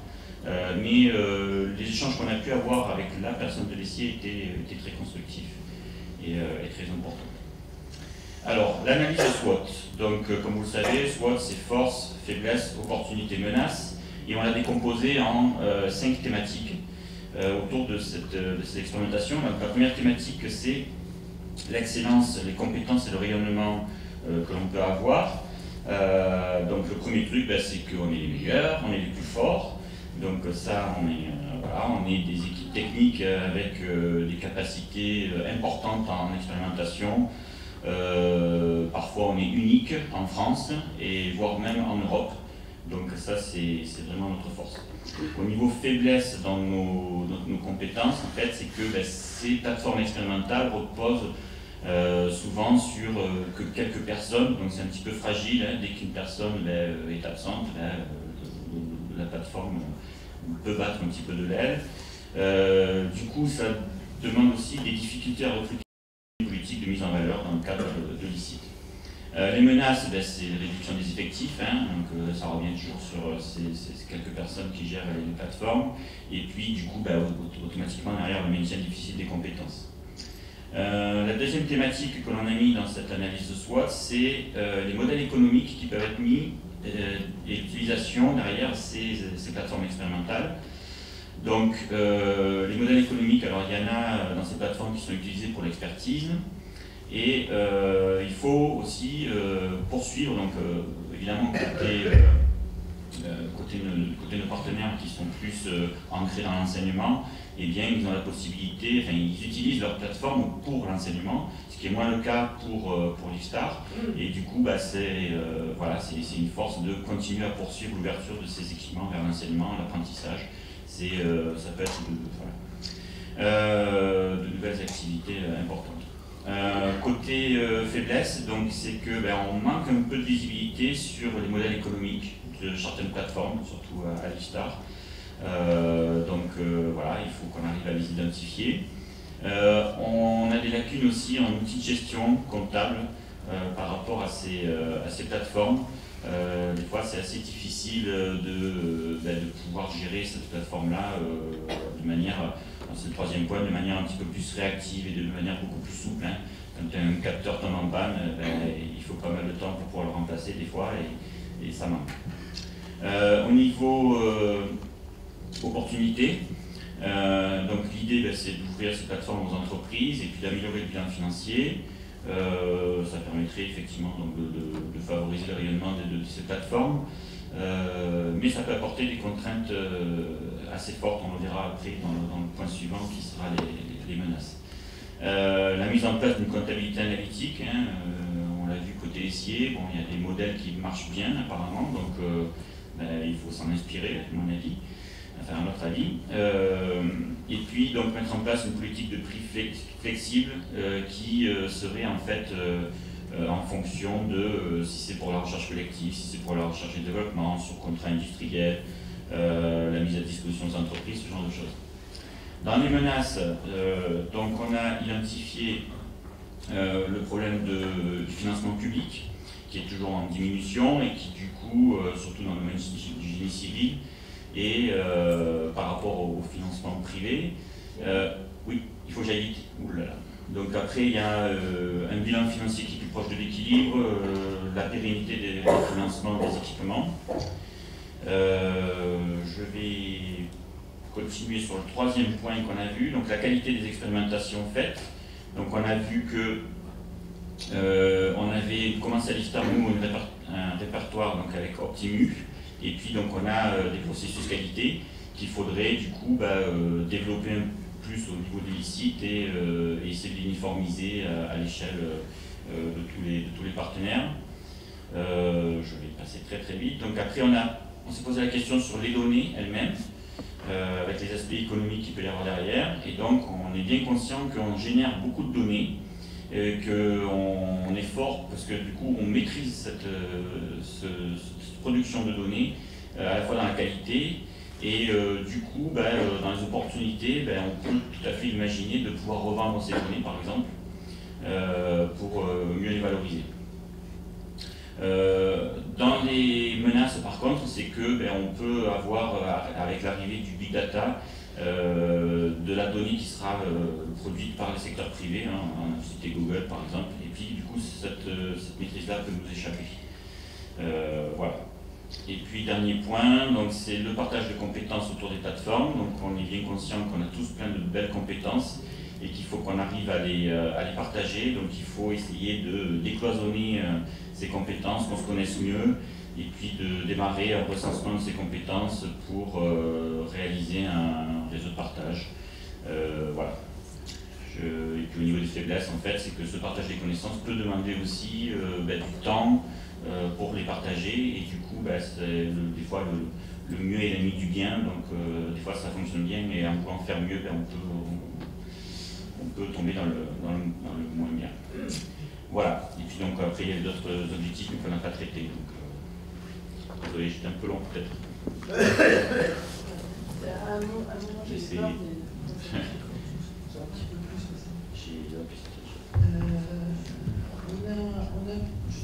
Mais les échanges qu'on a pu avoir avec la personne de Vessier étaient très constructifs et très importants. Alors, l'analyse de SWOT. Donc, comme vous le savez, SWOT, c'est force, faiblesse, opportunité, menace. Et on l'a décomposé en 5 thématiques autour de cette expérimentation. Donc, la première thématique, c'est l'excellence, les compétences et le rayonnement que l'on peut avoir. Donc, le premier truc, c'est qu'on est les meilleurs, on est les plus forts. Donc, ça, on est des équipes techniques avec des capacités importantes en expérimentation. Parfois on est unique en France et voire même en Europe. Donc ça, c'est vraiment notre force. Au niveau faiblesse dans nos compétences, en fait, c'est que ces plateformes expérimentales reposent souvent sur que quelques personnes, donc c'est un petit peu fragile, hein, dès qu'une personne est absente, la plateforme peut battre un petit peu de l'aile. Du coup, ça demande aussi des difficultés à recruter une politique de mise en valeur dans le cadre de l'ICIT. Les menaces, c'est la réduction des effectifs, hein, donc ça revient toujours sur ces quelques personnes qui gèrent les plateformes, et puis du coup, automatiquement derrière le maintien difficile des compétences. La deuxième thématique que l'on a mis dans cette analyse de SWOT, c'est les modèles économiques qui peuvent être mis et l'utilisation derrière ces plateformes expérimentales. Donc, les modèles économiques, alors il y en a dans ces plateformes qui sont utilisés pour l'expertise, et il faut aussi poursuivre, donc évidemment côté nos partenaires qui sont plus ancrés dans l'enseignement, eh bien ils ont la possibilité, enfin ils utilisent leur plateforme pour l'enseignement, ce qui est moins le cas pour l'IFSTAR, et du coup c'est une force de continuer à poursuivre l'ouverture de ces équipements vers l'enseignement, l'apprentissage. Ça peut être de nouvelles activités importantes. Côté faiblesse, donc c'est que on manque un peu de visibilité sur les modèles économiques de certaines plateformes, surtout à l'IFSTAR. Voilà, il faut qu'on arrive à les identifier. On a des lacunes aussi en outils de gestion comptable par rapport à ces plateformes. Des fois, c'est assez difficile de pouvoir gérer cette plateforme-là de manière, c'est le troisième point, de manière un petit peu plus réactive et de manière beaucoup plus souple. Hein. Quand un capteur tombe en panne, il faut pas mal de temps pour pouvoir le remplacer des fois et ça manque. Au niveau opportunité, donc l'idée c'est d'ouvrir ces plateformes aux entreprises et puis d'améliorer le bilan financier. Ça permettrait effectivement donc, de favoriser le rayonnement de ces plateformes, mais ça peut apporter des contraintes assez fortes, on le verra après dans le point suivant qui sera les menaces. La mise en place d'une comptabilité analytique, hein, on l'a vu côté SIE, bon, il y a des modèles qui marchent bien apparemment, donc il faut s'en inspirer à mon avis. Enfin, à notre avis, et puis donc mettre en place une politique de prix flexible qui serait en fait en fonction de si c'est pour la recherche collective, si c'est pour la recherche et développement, sur contrat industriel, la mise à disposition des entreprises, ce genre de choses. Dans les menaces, donc on a identifié le problème du financement public, qui est toujours en diminution et qui du coup, surtout dans le domaine du génie civil, et par rapport au financement privé, oui, il faut que j'aille vite. Oulala. Donc après, il y a un bilan financier qui est plus proche de l'équilibre, la pérennité des financements des équipements. Je vais continuer sur le troisième point qu'on a vu, donc la qualité des expérimentations faites. Donc on a vu que on avait commencé à l'IFSTAR, nous, un répertoire donc, avec Optimu. Et puis donc on a des processus qualité qu'il faudrait du coup développer un peu plus au niveau des licites et essayer de l'uniformiser à l'échelle de tous les partenaires. Je vais passer très très vite. Donc après on s'est posé la question sur les données elles-mêmes, avec les aspects économiques qu'il peut y avoir derrière. Et donc on est bien conscient qu'on génère beaucoup de données, qu'on est fort parce que du coup on maîtrise cette production de données à la fois dans la qualité et du coup dans les opportunités on peut tout à fait imaginer de pouvoir revendre ces données par exemple pour mieux les valoriser. Dans les menaces par contre c'est que on peut avoir avec l'arrivée du big data de la donnée qui sera produite par les secteurs privés, hein, on a cité Google par exemple, et puis du coup cette maîtrise-là peut nous échapper. Voilà. Et puis dernier point, donc c'est le partage de compétences autour des plateformes. Donc on est bien conscient qu'on a tous plein de belles compétences et qu'il faut qu'on arrive à les partager. Donc il faut essayer de décloisonner ces compétences, qu'on se connaisse mieux, et puis de démarrer un recensement de ces compétences pour réaliser un réseau de partage. Voilà. Et puis au niveau des faiblesses, en fait, c'est que ce partage des connaissances peut demander aussi du temps pour les partager, et du coup ben, des fois le mieux est l'ennemi du bien, donc des fois ça fonctionne bien, mais en voulant faire mieux, ben, on peut tomber dans le moins bien. Voilà, et puis donc après il y a d'autres objectifs qu'on n'a pas traités. Donc, désolé, j'étais un peu long peut-être. J'ai essayé.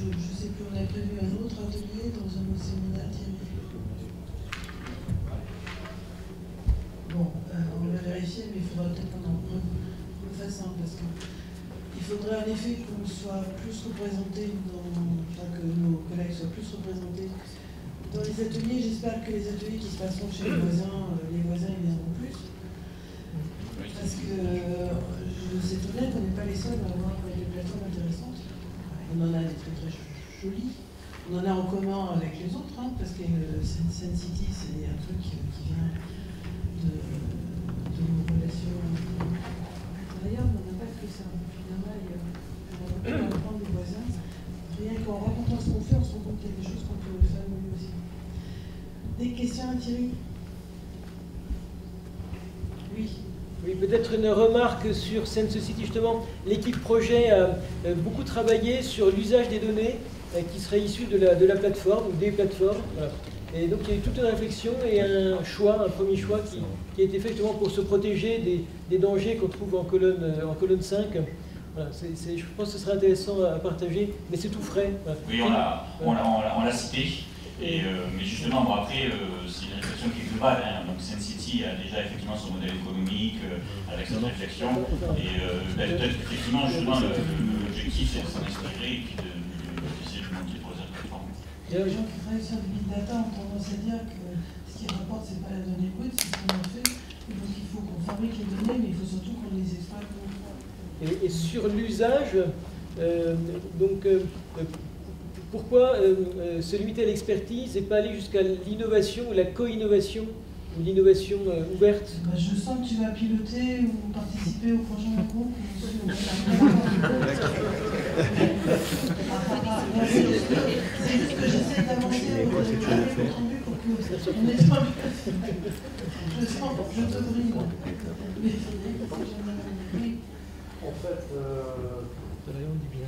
Je ne sais plus, on a prévu un autre atelier dans un autre séminaire. Bon, on va vérifier, mais il faudra peut-être qu'on fasse un, parce qu'il faudrait en effet qu'on soit plus représentés, enfin que nos collègues soient plus représentés dans les ateliers. J'espère que les ateliers qui se passeront chez les voisins y viendront plus. Parce que je sais très bien qu'on n'est pas les seuls à avoir des plateformes intéressantes. On en a des très très jolies. On en a en commun avec les autres, hein, parce que Sun City, c'est un truc qui vient de nos relations intérieures. On n'a pas que ça. Finalement, on va apprendre des voisins. Rien qu'en racontant ce qu'on fait, on se rend compte qu'il y a des choses qu'on peut faire mieux aussi. Des questions à Thierry? Oui. Oui, peut-être une remarque sur Sense City, justement. L'équipe projet a beaucoup travaillé sur l'usage des données qui seraient issues de la plateforme ou des plateformes. Voilà. Et donc il y a eu toute une réflexion et un premier choix qui a été fait justement pour se protéger des dangers qu'on trouve en colonne 5. Voilà, je pense que ce serait intéressant à partager, mais c'est tout frais. Voilà. Oui, on l'a cité. Mais justement, bon, après, c'est une réflexion qui est globale. Hein. Donc, Sun City a déjà effectivement son modèle économique avec cette réflexion. Et peut-être effectivement, justement, l'objectif, c'est de s'en inspirer et puis d'essayer de monter pour les plateformes. Les gens qui travaillent sur le big data ont tendance à dire que ce qu'ils rapportent, ce n'est pas la donnée brute, c'est ce qu'on a fait. Et donc, il faut qu'on fabrique les données, mais il faut surtout qu'on les exploite. Et sur l'usage, pourquoi se limiter à l'expertise et pas aller jusqu'à l'innovation ou la co-innovation ou l'innovation ouverte? Je sens que tu vas piloter ou participer au prochain groupe. C'est juste que j'essaie d'avancer pour que on est pas. Je sens que je te brille. En fait,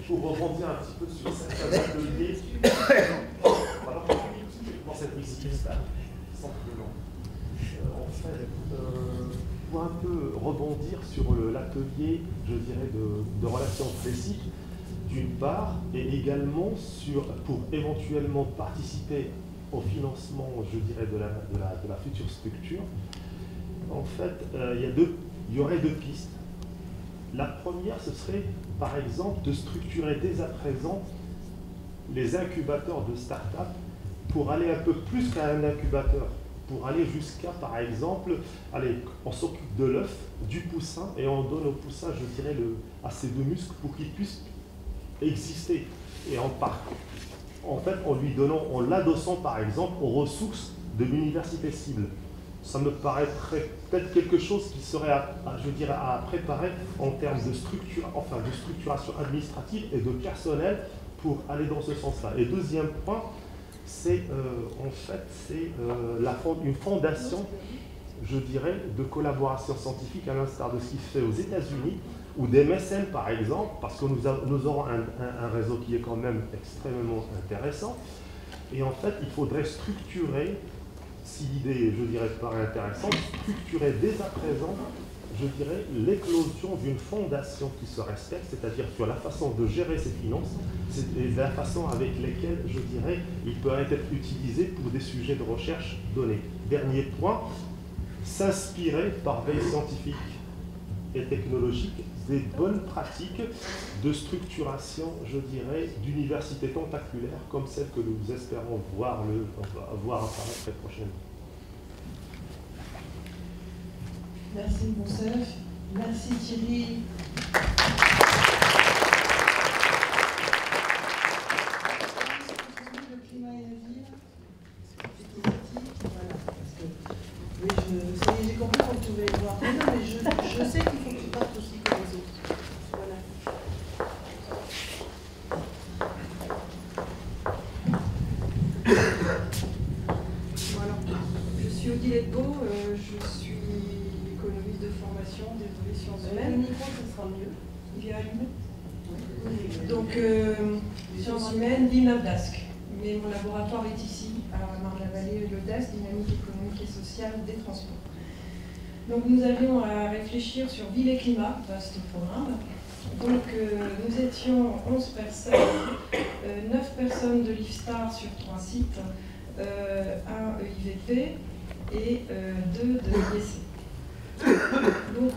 pour rebondir un petit peu sur certains ateliers, alors, dans cette exercice simplement. En fait, pour un peu rebondir sur l'atelier, je dirais, de relations classiques, d'une part, et également pour éventuellement participer au financement, je dirais, de la future structure. En fait, il y aurait deux pistes. La première, ce serait, par exemple, de structurer dès à présent les incubateurs de start-up pour aller un peu plus qu'à un incubateur, pour aller jusqu'à, par exemple, on s'occupe de l'œuf, du poussin, et on donne au poussin, je dirais, assez de muscles pour qu'il puisse exister. Et en fait, en l'adossant, par exemple, aux ressources de l'université cible. Ça me paraîtrait peut-être quelque chose qui serait, je dirais, à préparer en termes de structuration administrative et de personnel pour aller dans ce sens-là. Et deuxième point, c'est une fondation, je dirais, de collaboration scientifique à l'instar de ce qui se fait aux États-Unis, ou des mécènes par exemple, parce que nous aurons un réseau qui est quand même extrêmement intéressant. Et en fait, il faudrait structurer, si l'idée, je dirais, paraît intéressante, structurer dès à présent, je dirais, l'éclosion d'une fondation qui se respecte, c'est-à-dire sur la façon de gérer ses finances, et la façon avec laquelle, je dirais, il peut être utilisé pour des sujets de recherche donnés. Dernier point, s'inspirer par veille scientifique et technologique des bonnes pratiques de structuration, je dirais, d'universités tentaculaires comme celle que nous espérons voir apparaître très prochainement. Merci Monsef. Merci Thierry. Le climat et la ville. Voilà, parce que oui, j'ai compris qu'on pouvait le voir. Mais non, mais je sais qu'il faut que tu partes aussi comme les autres. Voilà. Odile Edbeau, je suis économiste de formation, désolée, sciences humaines. Le micro, ce sera mieux. Il est allumé. Donc, sciences humaines, Villeneuve-d'Ascq. Mais mon laboratoire est ici, à Marne-la-Vallée, le DAS, dynamique économique et sociale des transports. Donc nous avions à réfléchir sur ville et climat, vaste programme. Donc nous étions 11 personnes, 9 personnes de l'IFSTAR sur 3 sites, 1 EIVP et 2 de l'IEC. Donc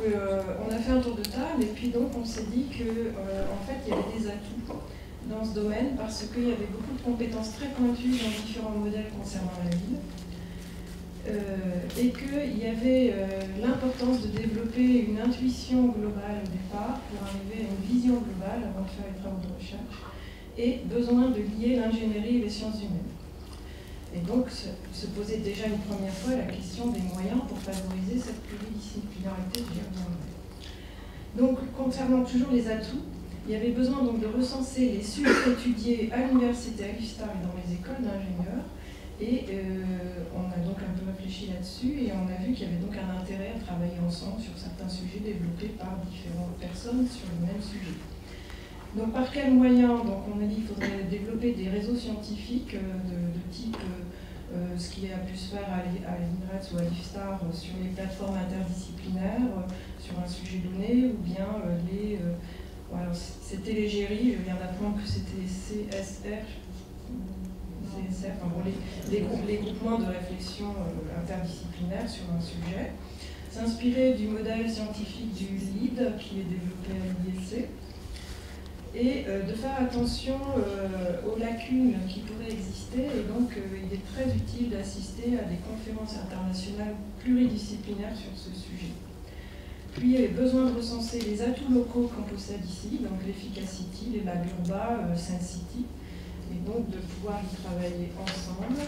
on a fait un tour de table et puis donc on s'est dit que en fait il y avait des atouts dans ce domaine parce qu'il y avait beaucoup de compétences très pointues dans différents modèles concernant la ville. Et qu'il y avait l'importance de développer une intuition globale au départ pour arriver à une vision globale avant de faire les travaux de recherche, et besoin de lier l'ingénierie et les sciences humaines. Et donc se posait déjà une première fois la question des moyens pour favoriser cette pluridisciplinarité, j'y reviendrai. Donc concernant toujours les atouts, il y avait besoin donc de recenser les sujets étudiés à l'université, à l'IFSTAR et dans les écoles d'ingénieurs. Et on a donc un peu réfléchi là-dessus et on a vu qu'il y avait donc un intérêt à travailler ensemble sur certains sujets développés par différentes personnes sur le même sujet. Donc par quels moyens? Donc on a dit qu'il faudrait développer des réseaux scientifiques de type ce qui a pu se faire à l'INRES ou à l'IFSTAR sur les plateformes interdisciplinaires, sur un sujet donné, ou bien voilà, c'était les GERI, je viens d'apprendre que c'était CSR. Enfin bon, les groupements de réflexion interdisciplinaires sur un sujet, s'inspirer du modèle scientifique du LEAD qui est développé à l'IEC, et de faire attention aux lacunes qui pourraient exister, et donc il est très utile d'assister à des conférences internationales pluridisciplinaires sur ce sujet. Puis il y avait besoin de recenser les atouts locaux qu'on possède ici, donc l'Efficacity, les Lab Urba, Sense-City, et donc de pouvoir y travailler ensemble.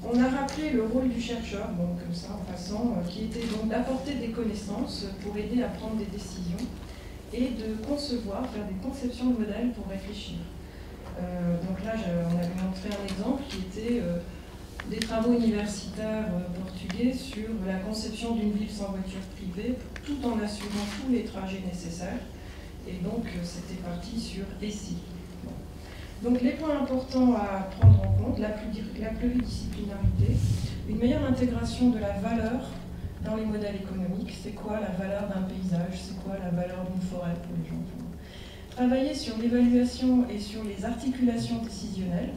On a rappelé le rôle du chercheur, donc comme ça en passant, qui était donc d'apporter des connaissances pour aider à prendre des décisions et de concevoir, faire des conceptions de modèles pour réfléchir. Donc là, on avait montré un exemple qui était des travaux universitaires portugais sur la conception d'une ville sans voiture privée, tout en assurant tous les trajets nécessaires. Et donc c'était parti sur ESSI. Donc les points importants à prendre en compte, la pluridisciplinarité, une meilleure intégration de la valeur dans les modèles économiques. C'est quoi la valeur d'un paysage? C'est quoi la valeur d'une forêt pour les gens? Travailler sur l'évaluation et sur les articulations décisionnelles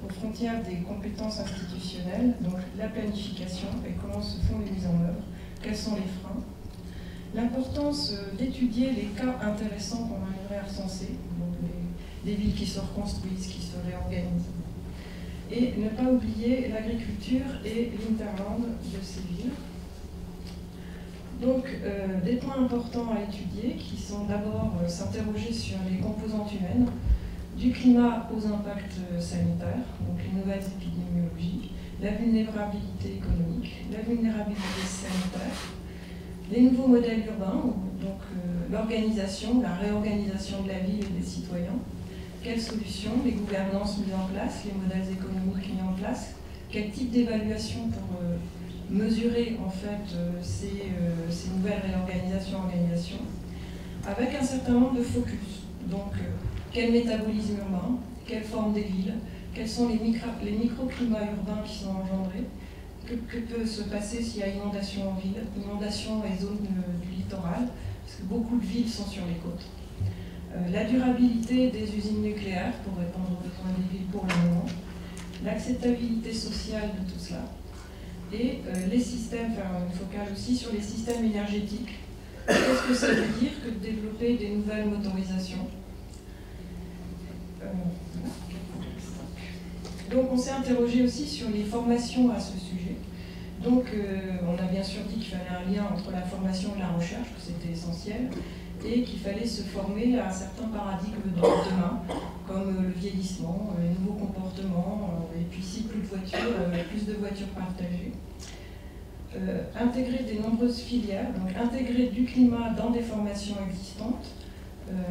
aux frontières des compétences institutionnelles, donc la planification et comment se font les mises en œuvre, quels sont les freins. L'importance d'étudier les cas intéressants qu'on arriverait à recenser, donc des villes qui se reconstruisent, qui se réorganisent. Et ne pas oublier l'agriculture et l'interland de ces villes. Donc, des points importants à étudier qui sont d'abord s'interroger sur les composantes humaines, du climat aux impacts sanitaires, donc les nouvelles épidémiologies, la vulnérabilité économique, la vulnérabilité sanitaire, les nouveaux modèles urbains, donc l'organisation, la réorganisation de la ville et des citoyens, quelles solutions, les gouvernances mises en place, les modèles économiques mis en place, quel type d'évaluation pour mesurer en fait ces nouvelles réorganisations, organisations, avec un certain nombre de focus. Donc, quel métabolisme urbain, quelle forme des villes, quels sont les microclimats urbains qui sont engendrés, que peut se passer s'il y a inondation en ville, inondation et zones du littoral, parce que beaucoup de villes sont sur les côtes. La durabilité des usines nucléaires pour répondre aux besoins des villes pour le moment, l'acceptabilité sociale de tout cela, et les systèmes, faire une focale aussi sur les systèmes énergétiques. Qu'est-ce que ça veut dire que de développer des nouvelles motorisations? Donc on s'est interrogé aussi sur les formations à ce sujet. Donc on a bien sûr dit qu'il fallait un lien entre la formation et la recherche, que c'était essentiel, et qu'il fallait se former à certains paradigmes de demain, comme le vieillissement, les nouveaux comportements, et puis si plus de voitures, plus de voitures partagées. Intégrer des nombreuses filières, donc intégrer du climat dans des formations existantes,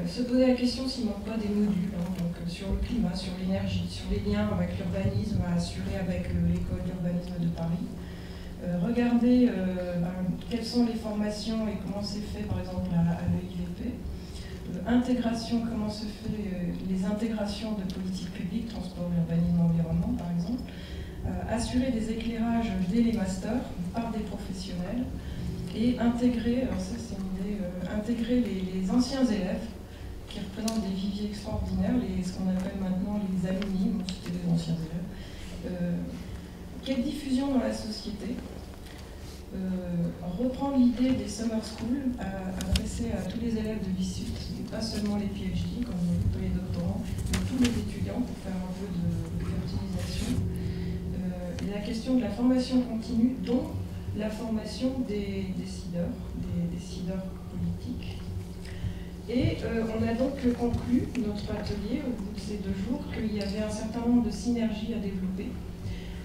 Se poser la question s'il ne manque pas des modules, hein, donc, sur le climat, sur l'énergie, sur les liens avec l'urbanisme à assurer avec l'école d'urbanisme de Paris. Regarder quelles sont les formations et comment c'est fait par exemple à l'EIVP. Intégration, comment se fait les intégrations de politiques publiques, transport, urbanisme, environnement par exemple. Assurer des éclairages dès les masters par des professionnels. Et intégrer, alors ça c'est une idée, intégrer les anciens élèves qui représentent des viviers extraordinaires, ce qu'on appelle maintenant les alumni, bon, c'était des anciens élèves. Quelle diffusion dans la société? Reprendre l'idée des summer schools adressées à tous les élèves de l'ISUT, pas seulement les PhD comme les doctorants, mais tous les étudiants pour faire un peu de fertilisation. Et la question de la formation continue, dont la formation des décideurs politiques. Et on a donc conclu notre atelier au bout de ces 2 jours qu'il y avait un certain nombre de synergies à développer.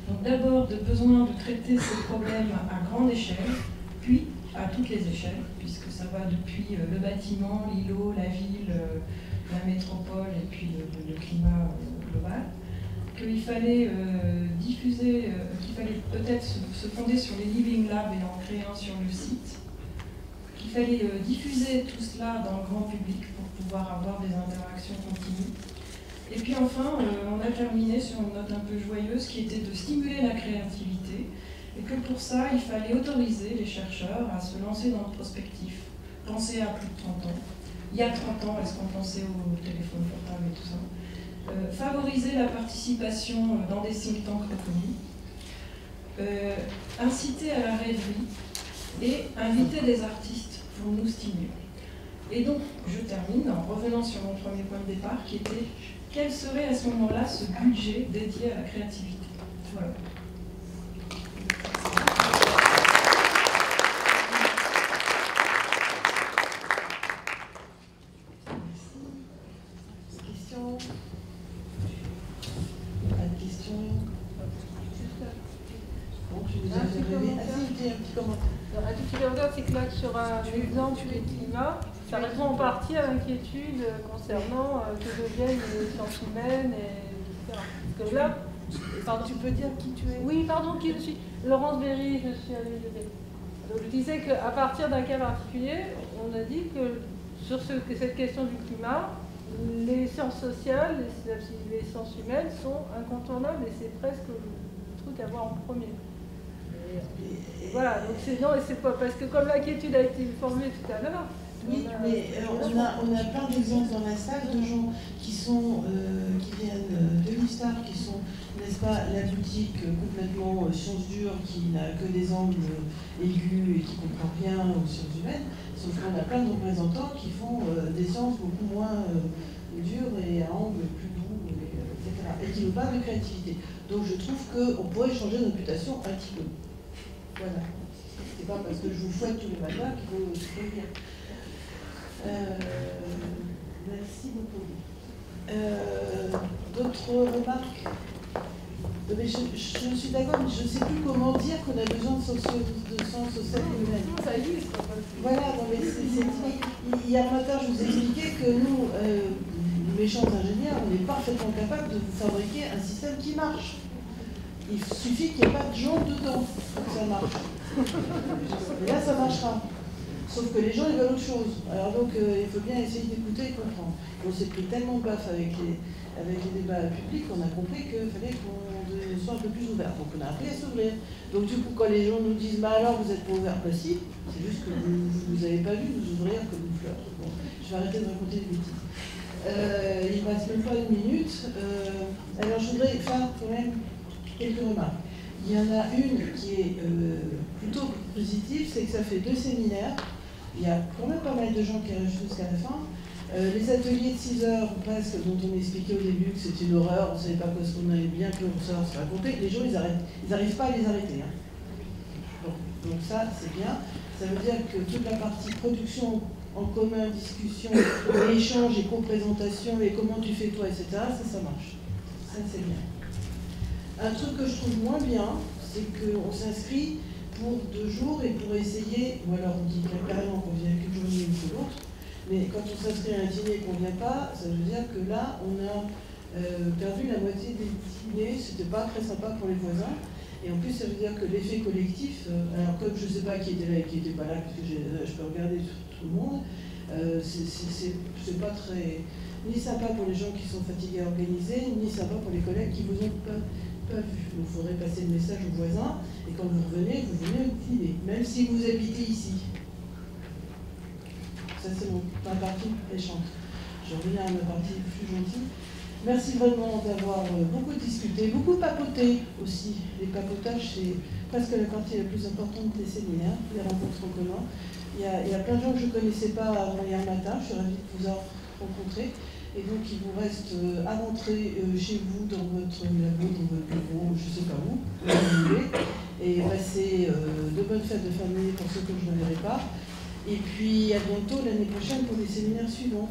Donc d'abord, de besoin de traiter ces problèmes à grande échelle, puis à toutes les échelles, puisque ça va depuis le bâtiment, l'îlot, la ville, la métropole et puis le climat global. Qu'il fallait diffuser, qu'il fallait peut-être se fonder sur les Living Labs et en créer un sur le site. Qu'il fallait diffuser tout cela dans le grand public pour pouvoir avoir des interactions continues. Et puis enfin, on a terminé sur une note un peu joyeuse qui était de stimuler la créativité et que pour ça, il fallait autoriser les chercheurs à se lancer dans le prospectif, penser à plus de 30 ans. Il y a 30 ans, est-ce qu'on pensait au téléphone portable et tout ça? Favoriser la participation dans des think tanks reconnus, inciter à la rêverie et inviter des artistes pour nous stimuler. Et donc, je termine en revenant sur mon premier point de départ qui était quel serait à ce moment-là ce budget dédié à la créativité. Voilà. Un tout petit commentaire, c'est que là, sur un exemple du climat, ça répond en partie à l'inquiétude concernant que deviennent les sciences humaines, etc. Parce que là, pardon, tu peux dire qui tu es? Oui, pardon, qui je suis? Laurence Berry, je suis à l'UIVP. Donc je disais qu'à partir d'un cas particulier, on a dit que sur cette question du climat, les sciences sociales, les sciences humaines sont incontournables et c'est presque le truc à voir en premier. Et voilà, donc c'est pas parce que comme l'inquiétude a été formulée tout à l'heure. Oui, mais on a plein d'exemples dans la salle de gens qui viennent de l'ISTAR, qui sont, n'est-ce pas, la boutique complètement sciences dures, qui n'a que des angles aigus et qui ne comprend rien aux sciences humaines, sauf qu'on a plein de représentants qui font des sciences beaucoup moins dures et à angle plus doux, etc. Et qui nous parlent de créativité. Donc je trouve qu'on pourrait changer de réputation un petit peu. Voilà. C'est pas parce que je vous fouette tous les matins qu'il faut venir. Merci beaucoup. D'autres remarques? Mais je suis d'accord, mais je ne sais plus comment dire qu'on a besoin de sciences sociales et humaines. Ça illustre. Voilà, non, mais c'est hier matin, je vous expliquais que nous, méchants ingénieurs, on est parfaitement capables de vous fabriquer un système qui marche. Il suffit qu'il n'y ait pas de gens dedans pour que ça marche. Et là, ça marchera. Sauf que les gens, ils veulent autre chose. Alors donc, il faut bien essayer d'écouter et comprendre. On s'est pris tellement de baffes avec les débats publics qu'on a compris qu'il fallait qu'on soit un peu plus ouvert. Donc on a appris à s'ouvrir. Donc du coup, quand les gens nous disent « bah alors, vous êtes pas ouvert », bah si, c'est juste que vous n'avez pas vu nous ouvrir comme une fleur. Bon, je vais arrêter de raconter des bêtises. Il ne reste même pas 1 minute. Alors je voudrais faire quand même quelques remarques. Il y en a une qui est plutôt positive, c'est que ça fait 2 séminaires. Il y a quand même pas mal de gens qui restent jusqu'à la fin. Les ateliers de 6 heures, presque, dont on expliquait au début que c'était une horreur, on ne savait pas quoi se tourner bien, que on savoir se raconter, les gens ils n'arrivent pas à les arrêter. Hein. Bon, donc ça c'est bien. Ça veut dire que toute la partie production en commun, discussion, échange et co-présentation, et comment tu fais toi, etc., ça marche. Ça c'est bien. Un truc que je trouve moins bien, c'est qu'on s'inscrit pour 2 jours et pour essayer, ou alors on dit carrément qu'on vient qu'une journée ou que l'autre, Mais quand on s'inscrit à un dîner et qu'on ne vient pas, ça veut dire que là, on a perdu la moitié des dîners, c'était pas très sympa pour les voisins. Et en plus, ça veut dire que l'effet collectif, alors comme je ne sais pas qui était là et qui n'était pas là, puisque je peux regarder sur tout le monde, c'est pas très ni sympa pour les gens qui sont fatigués à organiser, ni sympa pour les collègues qui vous ont pas vu. Donc il faudrait passer le message aux voisins, et quand vous venez au dîner, même si vous habitez ici. Ça c'est ma partie méchante. Je reviens à ma partie plus gentille. Merci vraiment d'avoir beaucoup discuté, beaucoup papoté aussi. Les papotages, c'est presque la partie la plus importante des séminaires, les rencontres en commun. Il y a plein de gens que je ne connaissais pas avant hier matin, je suis ravie de vous avoir rencontrés. Et donc il vous reste à rentrer chez vous, dans votre labo, dans votre bureau, je ne sais pas où vous voulez, et passer de bonnes fêtes de famille pour ceux que je ne verrai pas. Et puis à bientôt l'année prochaine pour les séminaires suivants.